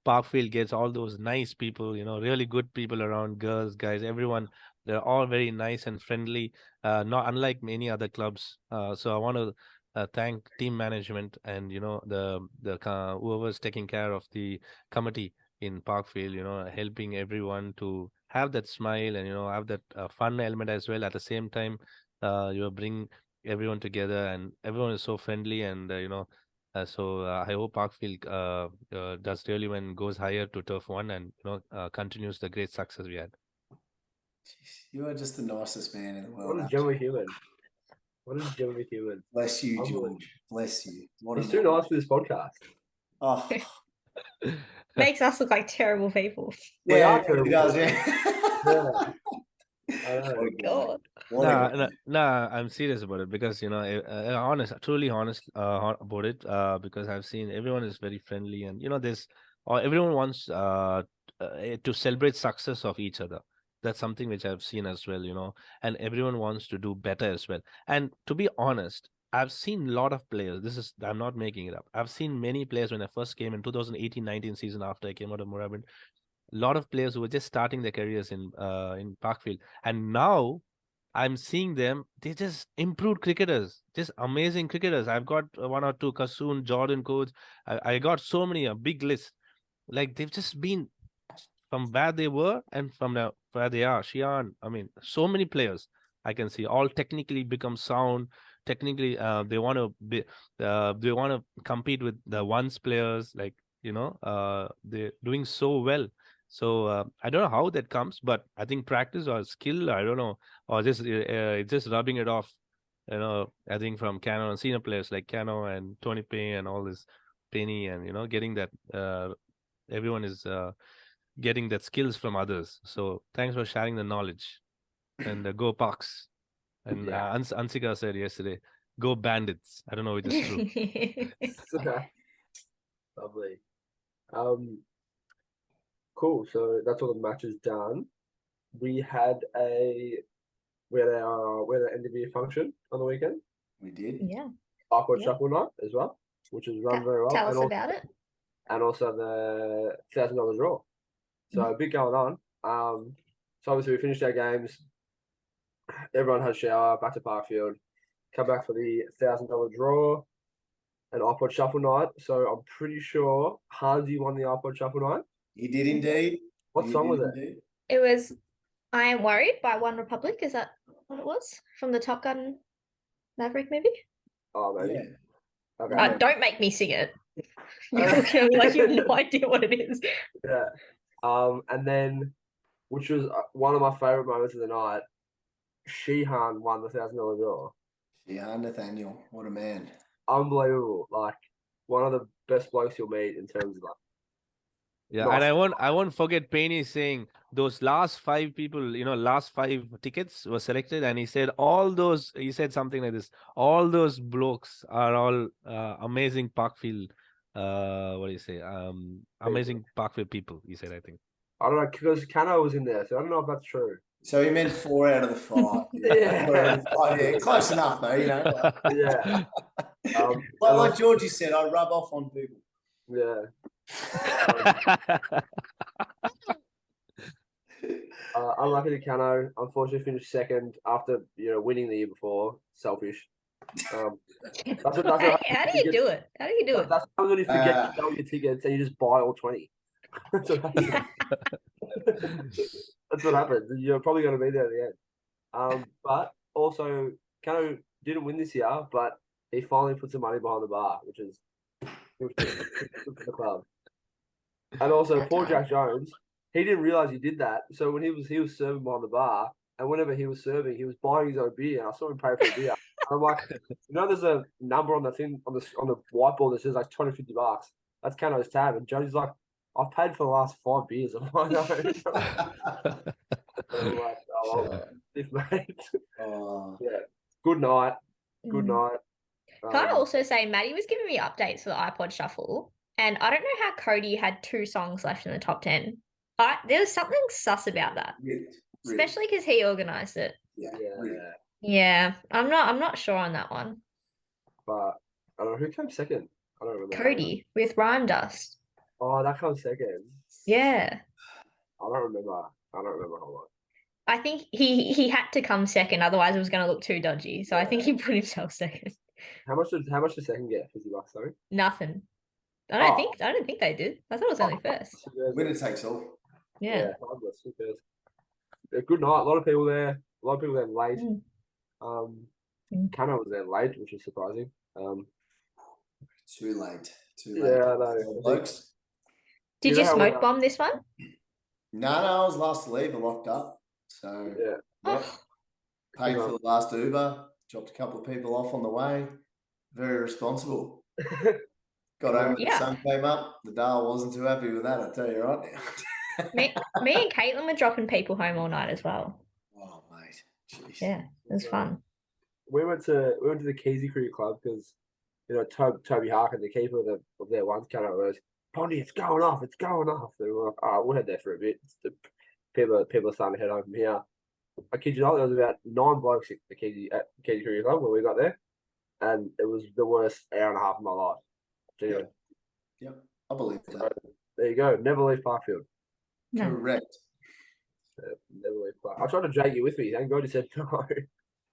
Parkfield gets all those nice people, really good people around, girls, guys, everyone. They're all very nice and friendly, not unlike many other clubs. So I want to thank team management and the whoever's taking care of the committee in Parkfield, helping everyone to have that smile and have that fun element as well. At the same time, bring everyone together, and everyone is so friendly, and so I hope Parkfield does really well and goes higher to Turf 1 and continues the great success we had. You are just the nicest man in the world. What a genuine human. What a genuine human. Bless you, George. Bless you. He's too nice for this podcast. Oh, Makes us look like terrible people. We are He terrible. does, yeah. I know. What a guy. God. I'm serious about it because truly honest about it. Because I've seen everyone is very friendly, and everyone wants to celebrate success of each other. That's something which I've seen as well, and everyone wants to do better as well. And to be honest, I've seen a lot of players. I'm not making it up. I've seen many players when I first came in 2018-19 season after I came out of Moorabbin. A lot of players who were just starting their careers in Parkfield, and now I'm seeing them. They just improved cricketers, just amazing cricketers. I've got one or two: Kasoon, Jordan, Coach. I got so many, a big list. Like they've just been from where they were and from now where they are. Shian, I mean, so many players I can see all technically become sound. Technically, they want to compete with the ones players. Like they're doing so well. So I don't know how that comes, but I think practice or skill, I don't know, or just rubbing it off. I think from Cano and senior players like Cano and Tony Payne and all this Penny, and getting that everyone is getting that skills from others. So thanks for sharing the knowledge, and go Parks. And Ansika said yesterday, go Bandits. I don't know if it's true. Lovely. Cool. So that's all the matches done. We had our end of year function on the weekend. We did. Yeah. Parkwood Yeah. Shuffle Night as well, which was run very well. Tell us and about it. And also the $1,000 draw. So a bit going on. So obviously we finished our games. Everyone had a shower, back to Parkfield, come back for the $1,000 draw, an iPod Shuffle Night. So I'm pretty sure Hansi won the iPod Shuffle Night. He did indeed. What song was it? Indeed. It was I Am Worried by One Republic. Is that what it was? From the Top Gun Maverick movie? Oh, maybe. Yeah. Okay. Don't make me sing it. You're looking at me like you have no idea what it is. Yeah. And then, which was one of my favorite moments of the night, Sheehan won the $1,000 draw. Yeah, Nathaniel. What a man. Unbelievable. Like, one of the best blokes you'll meet in terms of like. Yeah, Nice. and I won't forget Penny saying those last 5 people, last 5 tickets were selected, and he said he said something like this: all those blokes are all amazing Parkfield. What do you say? Amazing Parkfield people. He said, I think. I don't know because Cano was in there, so I don't know if that's true. So he meant 4 out of the 5. Yeah. 4 out of the 5. Yeah, close enough though, you know. Yeah. Like Georgie said, I rub off on people. Yeah. Unlucky to Cano. Unfortunately, finished second after winning the year before. Selfish. That's what How do you do it? How do you do it? That's when you forget to sell your tickets and you just buy all 20. That's what happens. That's what happens. You're probably going to be there at the end. But also, Cano didn't win this year, but he finally put some money behind the bar, which is good for the club. And also, poor Jack Jones, he didn't realize he did that. So when he was serving behind the bar, and whenever he was serving, he was buying his own beer. And I saw him pay for a beer. I'm like, there's a number on the thing on the whiteboard that says like $250. That's Cano's tab, and Jody's like, I've paid for the last 5 beers. I'm like, no. I'm like, if mate. Yeah. Good night. Good night. Can I also say, Maddie was giving me updates for the iPod Shuffle, and I don't know how Cody had 2 songs left in the top 10. There was something sus about that, especially because he organised it. Yeah, I'm not sure on that one. But I don't know who came second. I don't remember. Cody with Rhyme Dust. Oh, that comes second. Yeah. I don't remember a whole lot. I think he had to come second, otherwise it was going to look too dodgy. So I think he put himself second. How much did second get? $50, sorry. Nothing. I don't think they did. I thought it was only first. Winner takes all. Yeah. Good night. A lot of people there. A lot of people there late. Cano was there late, which is surprising. Too late. Yeah, I know. Blokes. Did you smoke bomb this one? No, I was last to leave. I locked up. So paid for the last Uber. Dropped a couple of people off on the way. Very responsible. Got home. The sun came up. The Dale wasn't too happy with that. I tell you right now. me and Caitlin were dropping people home all night as well. Oh, mate. Jeez. Yeah, it was fun. We went to the Keezy Cricket Club because Toby Harkin, the keeper of their ones, came out and goes, Poddy, it's going off. And we're like, all right, we'll head there for a bit. People are starting to head home from here. I kid you not, there was about 9 blokes at Keezy Cricket Club when we got there, and it was the worst hour and a half of my life. Genuinely. Yep, I believe that. So, there you go. Never leave Parkfield. No. Correct. Never leave Park. I tried to drag you with me. Thank God you said no.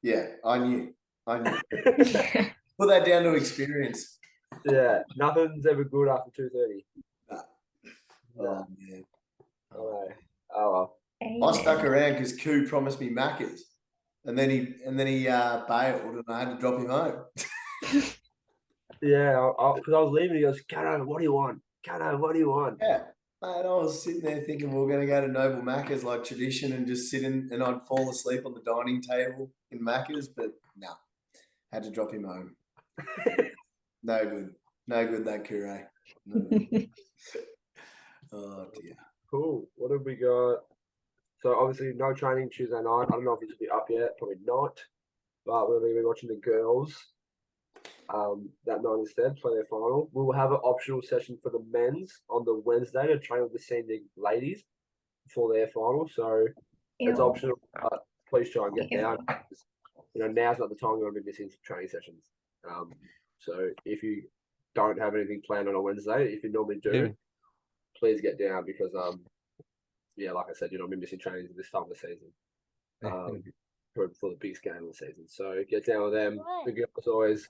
Yeah, I knew. Put that down to experience. Yeah, nothing's ever good after 2:30. Oh, man. Oh well. I stuck around because Koo promised me Maccas, and then he bailed, and I had to drop him home. Yeah, because I was leaving. He goes, Cano, what do you want? Cano, what do you want? Yeah, mate, I was sitting there thinking we were going to go to Noble Macca's like tradition and just sit in, and I'd fall asleep on the dining table in Macca's, but no, had to drop him home. No good that Kure. Oh dear. Cool. What have we got? So obviously no training Tuesday night. I don't know if it's be up yet. Probably not. But we're going to be watching the girls that night instead, play their final. We will have an optional session for the men's on the Wednesday to train with the senior ladies for their final. So it's optional. But please try and get down. Now's not the time you want to be missing training sessions. So if you don't have anything planned on a Wednesday, if you normally do, please get down because like I said, you're not be missing trainings at this time of the season. For the biggest game of the season. So get down with them. The girls always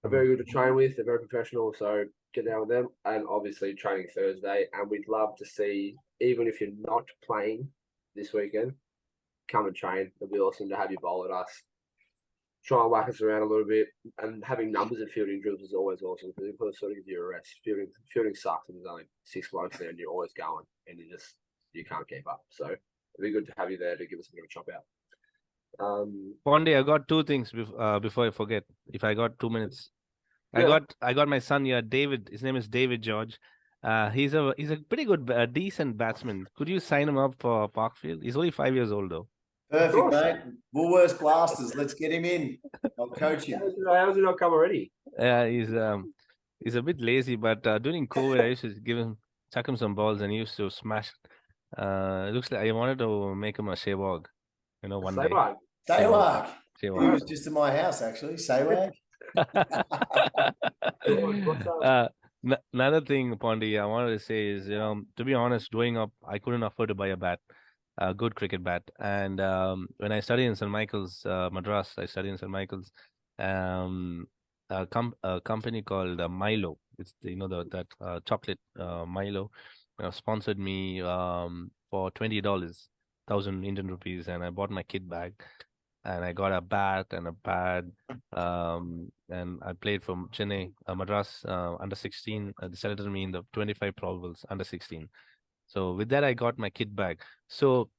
are very good to train with. They're very professional. So get down with them. And obviously training Thursday. And we'd love to see, even if you're not playing this weekend, come and train. It'll be awesome to have you bowl at us. Try and whack us around a little bit. And having numbers at fielding drills is always awesome because it sort of gives you a rest. Fielding sucks and there's only 6 blokes there and you're always going and you can't keep up. So it'd be good to have you there to give us a bit of a chop out. Pondy, I got 2 things before I forget. If I got 2 minutes, I got my son here, David. His name is David George. He's a pretty good, decent batsman. Could you sign him up for Parkfield? He's only 5 years old though. Perfect, mate. Woolworths Blasters. Let's get him in. I'll coach him. How has he not come already? He's a bit lazy, but during COVID, I used to chuck him some balls, and he used to smash. It looks like I wanted to make him a Shewog, one day. Saywag. Saywag. He Shewog. was just in my house, actually. Saywag. George, what's up? Another thing, Pondy, I wanted to say is, to be honest, growing up, I couldn't afford to buy a good cricket bat. And when I studied in St. Michael's, Madras, I studied in St. Michael's, a company called Milo. It's that chocolate Milo, sponsored me for $20, 1,000 Indian rupees, and I bought my kit bag. And I got a bat and a pad, and I played for Chennai, Madras under 16. They selected me in the 25 probables under 16. So with that, I got my kit bag. So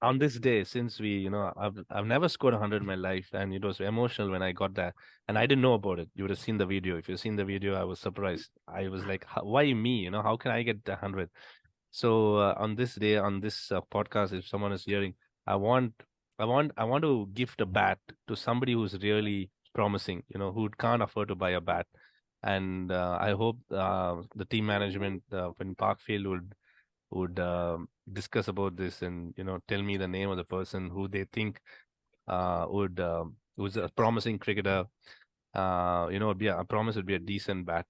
on this day, since I've never scored 100 in my life, and it was emotional when I got that, and I didn't know about it. You would have seen the video. If you've seen the video, I was surprised. I was like, why me? How can I get 100? So on this day, on this podcast, if someone is hearing, I want to gift a bat to somebody who's really promising, who can't afford to buy a bat. And I hope the team management in Parkfield would discuss about this and tell me the name of the person who they think who's a promising cricketer. Would be a promise would be a decent bat.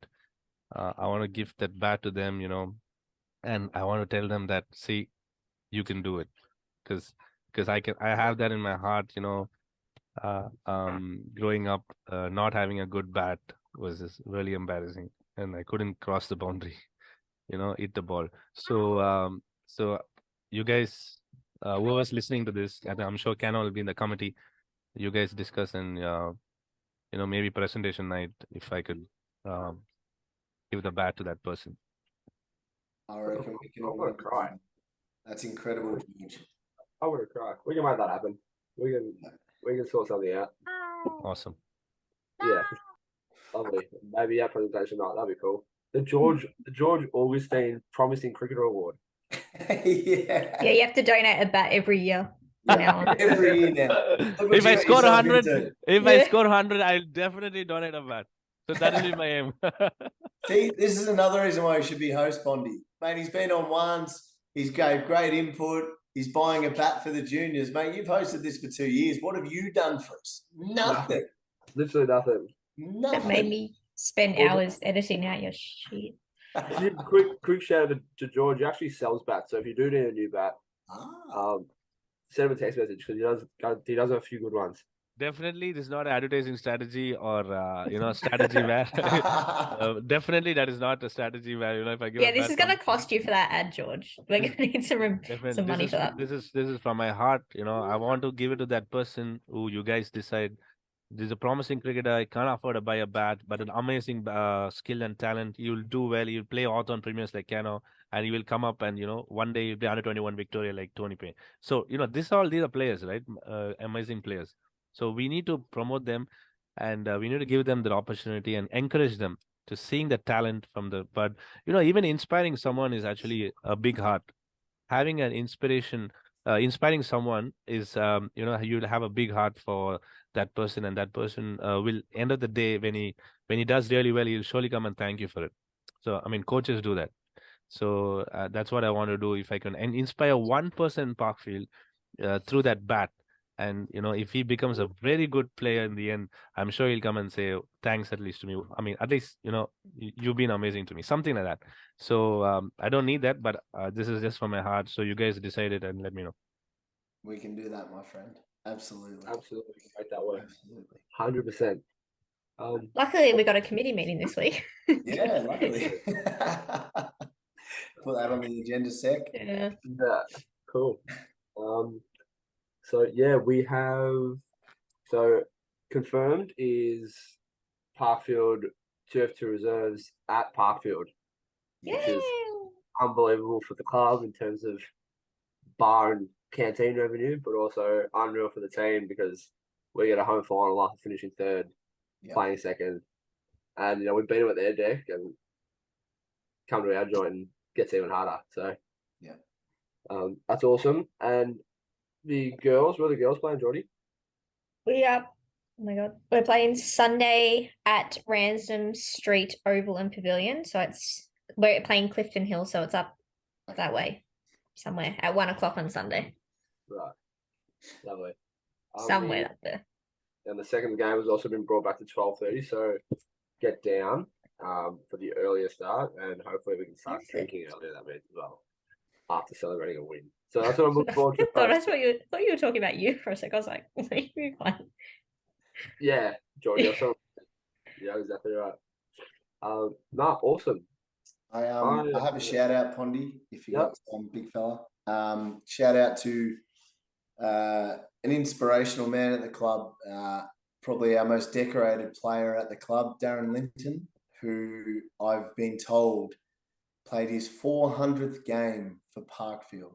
I want to gift that bat to them, and I want to tell them that, see, you can do it, because I have that in my heart. Growing up, not having a good bat was just really embarrassing, and I couldn't cross the boundary, hit the ball. So you guys, whoever's listening to this, and I'm sure Ken will be in the committee, you guys discuss, and maybe presentation night, if I could give the bat to that person. I reckon we can I'm gonna cry. That's incredible, George. I want to cry. We can make that happen. We can sort something out. Awesome. Yeah, lovely. Maybe that presentation night. That'd be cool. The George Augustine Promising Cricketer Award. Yeah, you have to donate a bat every year. from now on. every year now. Look what If you I got score yourself 100, into. if I Yeah. score 100, I'll definitely donate a bat. So that'll be my aim. See, this is another reason why he should be host, Pondy. Mate, he's been on once. He's gave great input. He's buying a bat for the juniors. Mate, you've hosted this for 2 years. What have you done for us? Nothing. Literally nothing. That made me spend hours editing out your shit. Quick shout out to George. He actually sells bats. So if you do need a new bat, send him a text message because he does have a few good ones. Definitely, this is not an advertising strategy or strategy where definitely that is not a strategy where if I give Yeah, a this bat is gonna from- cost you for that ad, George. We're gonna need Definitely. some money for that. This is from my heart. I want to give it to that person who you guys decide. This is a promising cricketer. I can't afford to buy a bat, but an amazing skill and talent. You'll do well. You'll play Hawthorn Premiers like Cano, and you will come up and one day you'll be under 21 Victoria like Tony Payne. So these are players, right? Amazing players. So we need to promote them, and we need to give them the opportunity and encourage them to seeing the talent from the. But even inspiring someone is actually a big heart. Having an inspiration, inspiring someone is you'll have a big heart for that person, and that person will end of the day when he does really well, he'll surely come and thank you for it. So I mean, coaches do that. So that's what I want to do. If I can and inspire one person in Parkfield through that bat. And if he becomes a very good player in the end, I'm sure he'll come and say thanks at least to me. I mean, at least you've been amazing to me, something like that. So I don't need that, but this is just from my heart. So you guys decide it and let me know. We can do that, my friend. Absolutely. Absolutely, we can make that work. Absolutely. 100%. Luckily, we got a committee meeting this week. Yeah, luckily. Put that on the agenda sec. Yeah. Yeah, cool. So yeah, we have confirmed is Parkfield 2F2 reserves at Parkfield, which is unbelievable for the club in terms of bar and canteen revenue, but also unreal for the team because we get a home final after finishing third, playing second, and we beat them at their deck and come to our joint and gets even harder. So that's awesome. And the girls, where are the girls playing, Geordie? We are. Oh my god, we're playing Sunday at Ransdom Street Oval and Pavilion. So we're playing Clifton Hill, so it's up that way. somewhere at 1 o'clock on Sunday. Right. Lovely. Somewhere up there. And the second game has also been brought back to 12:30, so get down for the earlier start, and hopefully we can start drinking earlier that means as well after celebrating a win. So that's what I'm looking forward to. That's what you thought you were talking about you for a sec. I was like, Yeah, George, yeah, exactly right. Awesome. I have a shout out, Pondy, if you got some big fella. Shout out to an inspirational man at the club, probably our most decorated player at the club, Darren Linton, who I've been told played his 400th game for Parkfield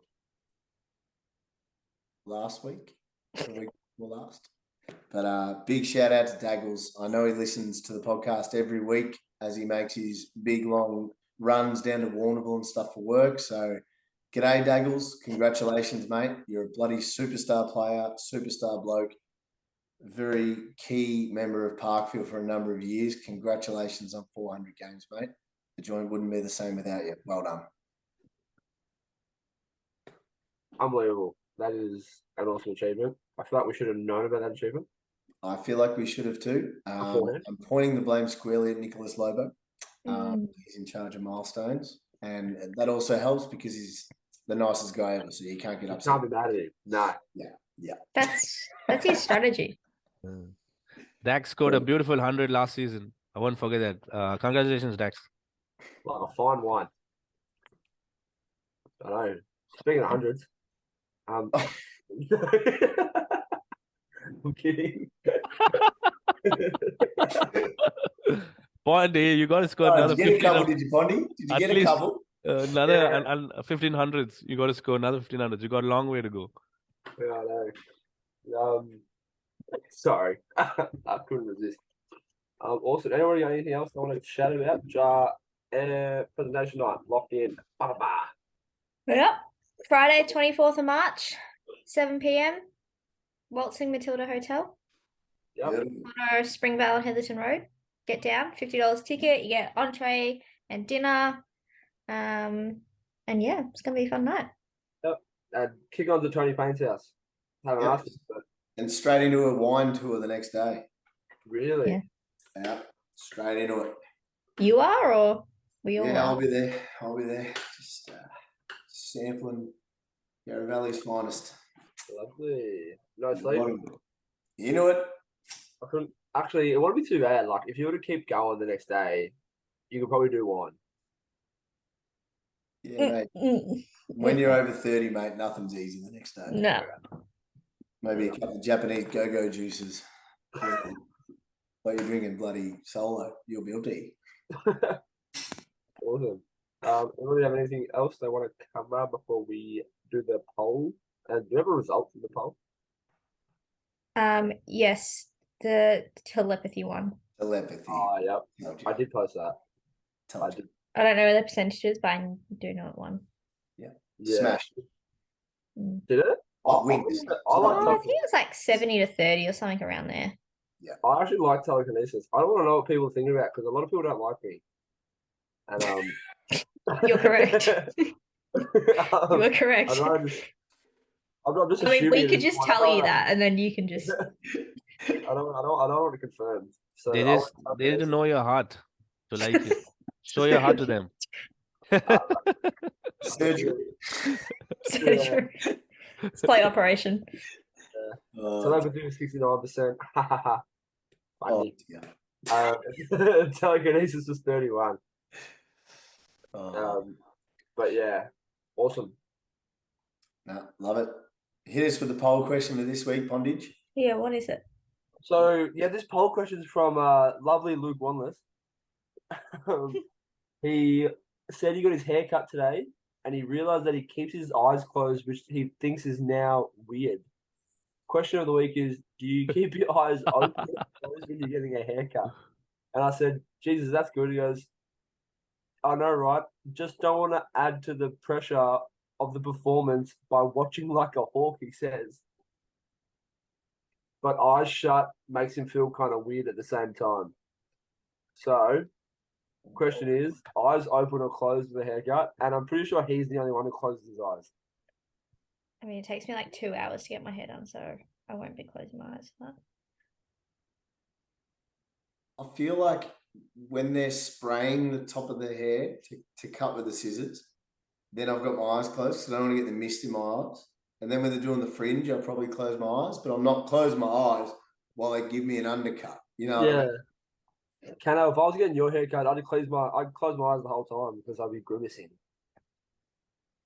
last week, the week before last. But big shout out to Daggles. I know he listens to the podcast every week as he makes his big long runs down to Warrnambool and stuff for work. So g'day, Daggles. Congratulations, mate. You're a bloody superstar player, superstar bloke, very key member of Parkfield for a number of years. Congratulations on 400 games, mate. The joint wouldn't be the same without you. Well done. Unbelievable. That is an awesome achievement. I feel like we should have known about that achievement. I feel like we should have too. I'm pointing the blame squarely at Nicholas Lobo. He's in charge of milestones. And that also helps because he's the nicest guy ever, so you can't get upset. Can't be mad at him. No. Yeah. That's his strategy. Dax scored a beautiful 100 last season. I won't forget that. Congratulations, Dax. Like a fine wine. I know. Speaking of hundreds, I'm kidding. Pondy, you got to score another. Did you get a couple? Did you, Pondy? Did you get a couple? Another and 1500s. You got to score another 1500s. You got a long way to go. Yeah, I know. Sorry, I couldn't resist. Also, anybody got anything else I want to chat about? Presentation night, locked in. Yep. Friday, 24th of March, 7 p.m. Waltzing Matilda Hotel. Yep. On Springvale, Heatherton Road. Get down, $50 ticket. You get entree and dinner. And yeah, it's gonna be a fun night. Yep. And kick on to Tony Payne's house. Haven't asked him, but and straight into a wine tour the next day. Really? Yeah. Straight into it. You are, or we all? Yeah, I'll be there. Just sampling Yarra Valley's finest. Lovely. No sleep. You know it. I couldn't actually. It wouldn't be too bad. Like if you were to keep going the next day, you could probably do wine. Yeah, mate. When you're over 30, mate, nothing's easy the next day. No. Maybe a couple of Japanese go-go juices. While you're drinking bloody solo, you'll be empty. Awesome. Anybody have anything else they want to cover before we do the poll? And do you have a result from the poll? Yes, the telepathy one. Telepathy. Oh, yep. I did post that. I did. I don't know the percentages, but I do know it won. Yeah. Smashed. Did it? Wings. I think it was like 70 to 30 or something around there. Yeah. I actually like telekinesis. I don't want to know what people think about because a lot of people don't like me. And You're correct. You were correct. I'm just I mean, we could just tell you that, and then you can just. I don't want to confirm. So they need to know your heart to like it. Show your heart to them. Surgery. Play operation. Telepathy was 69%. Funny. Yeah. Telekinesis was 31. But yeah, awesome. No, love it. Hit us with the poll question for this week, Pondage. Yeah, what is it? So yeah, this poll question is from lovely Luke Wanless. He said he got his hair cut today, and he realized that he keeps his eyes closed, which he thinks is now weird. Question of the week is: do you keep your eyes open when you're getting a haircut? And I said, Jesus, that's good. He goes, I know, right? Just don't want to add to the pressure of the performance by watching like a hawk, he says. But eyes shut makes him feel kind of weird at the same time. So, question is, eyes open or closed with a haircut? And I'm pretty sure he's the only one who closes his eyes. I mean, it takes me like 2 hours to get my hair done, so I won't be closing my eyes for that. I feel like when they're spraying the top of their hair to cut with the scissors, then I've got my eyes closed because I don't want to get the mist in my eyes. And then when they're doing the fringe, I'll probably close my eyes, but I'm not closing my eyes while they give me an undercut. You know what I Yeah. mean? Cano, if I was getting your haircut, I'd close my eyes the whole time because I'd be grimacing.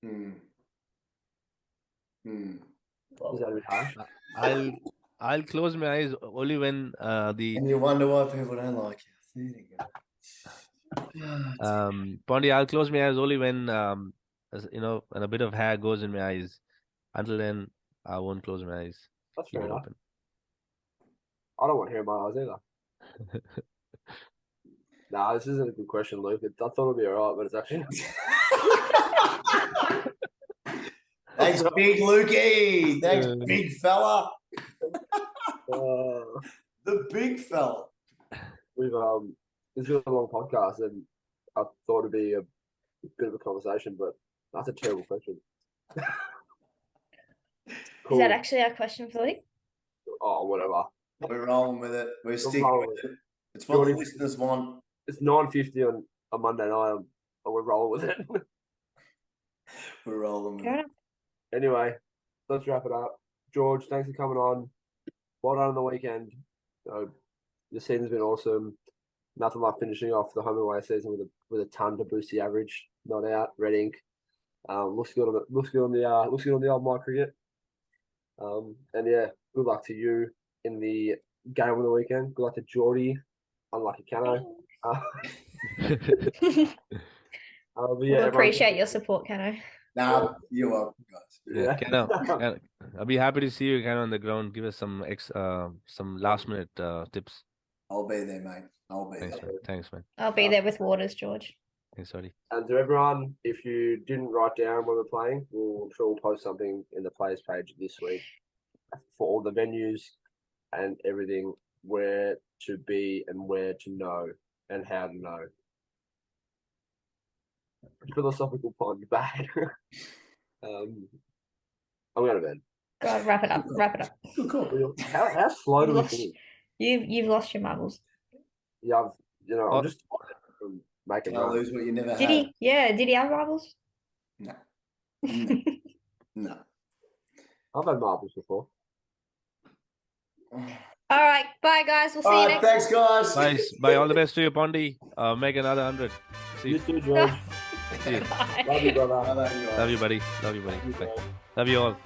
Is that a bit harsh? I'll close my eyes only when And you wonder why people don't like you. There you go. Pondy, I'll close my eyes only when when a bit of hair goes in my eyes. Until then, I won't close my eyes. That's Keep fair it enough. open. I don't want hair in my eyes either. Nah, this isn't a good question, Luke. I thought it'd be alright, but it's actually. Thanks, big Lukey. Thanks, big fella. The big fella. We've It's been a long podcast, and I thought it'd be a bit of a conversation, but that's a terrible question. Is that actually our question for the week? Oh, whatever. We're rolling with it. We're sticking rolling with it. It's what the listeners want. It's 9:50 on a Monday night, and we're rolling with it. We're rolling with Fair it. enough. Anyway, let's wrap it up. George, thanks for coming on. Well done on the weekend. The season's been awesome. Nothing like finishing off the home and away season with a ton to boost the average. Not out, red ink. Looks good on the old my cricket. And yeah, good luck to you in the game of the weekend. Good luck to Geordie. Unlucky Cano. We'll appreciate your support, Cano. Nah, you're welcome, guys. Yeah, Cano, I'll be happy to see you again on the ground. Give us some last minute tips. I'll be there, mate. I'll be Thanks, there. man. Thanks, man. I'll be there with waters, George. Thanks, buddy. And to everyone, if you didn't write down when we're playing, I'm sure we'll post something in the players page this week for all the venues and everything, where to be and where to know and how to know. Philosophical pond back. I'm going to bed. God, wrap it up. Wrap it up. Cool. How slow do we Lost- finish? You've lost your marbles. Yeah, I'm just from making Can't runs. lose what you never Did had. he? Yeah. Did he have marbles? No. No. No. I've had marbles before. All right. Bye, guys. We'll see All you right, next. thanks, guys. Nice. Bye. All the best to you, Pondy. Make another 100. See You you. too, George. See you. Bye. Love you, brother. I love you all. Love you, buddy. Love you, buddy. Bye. Love you all.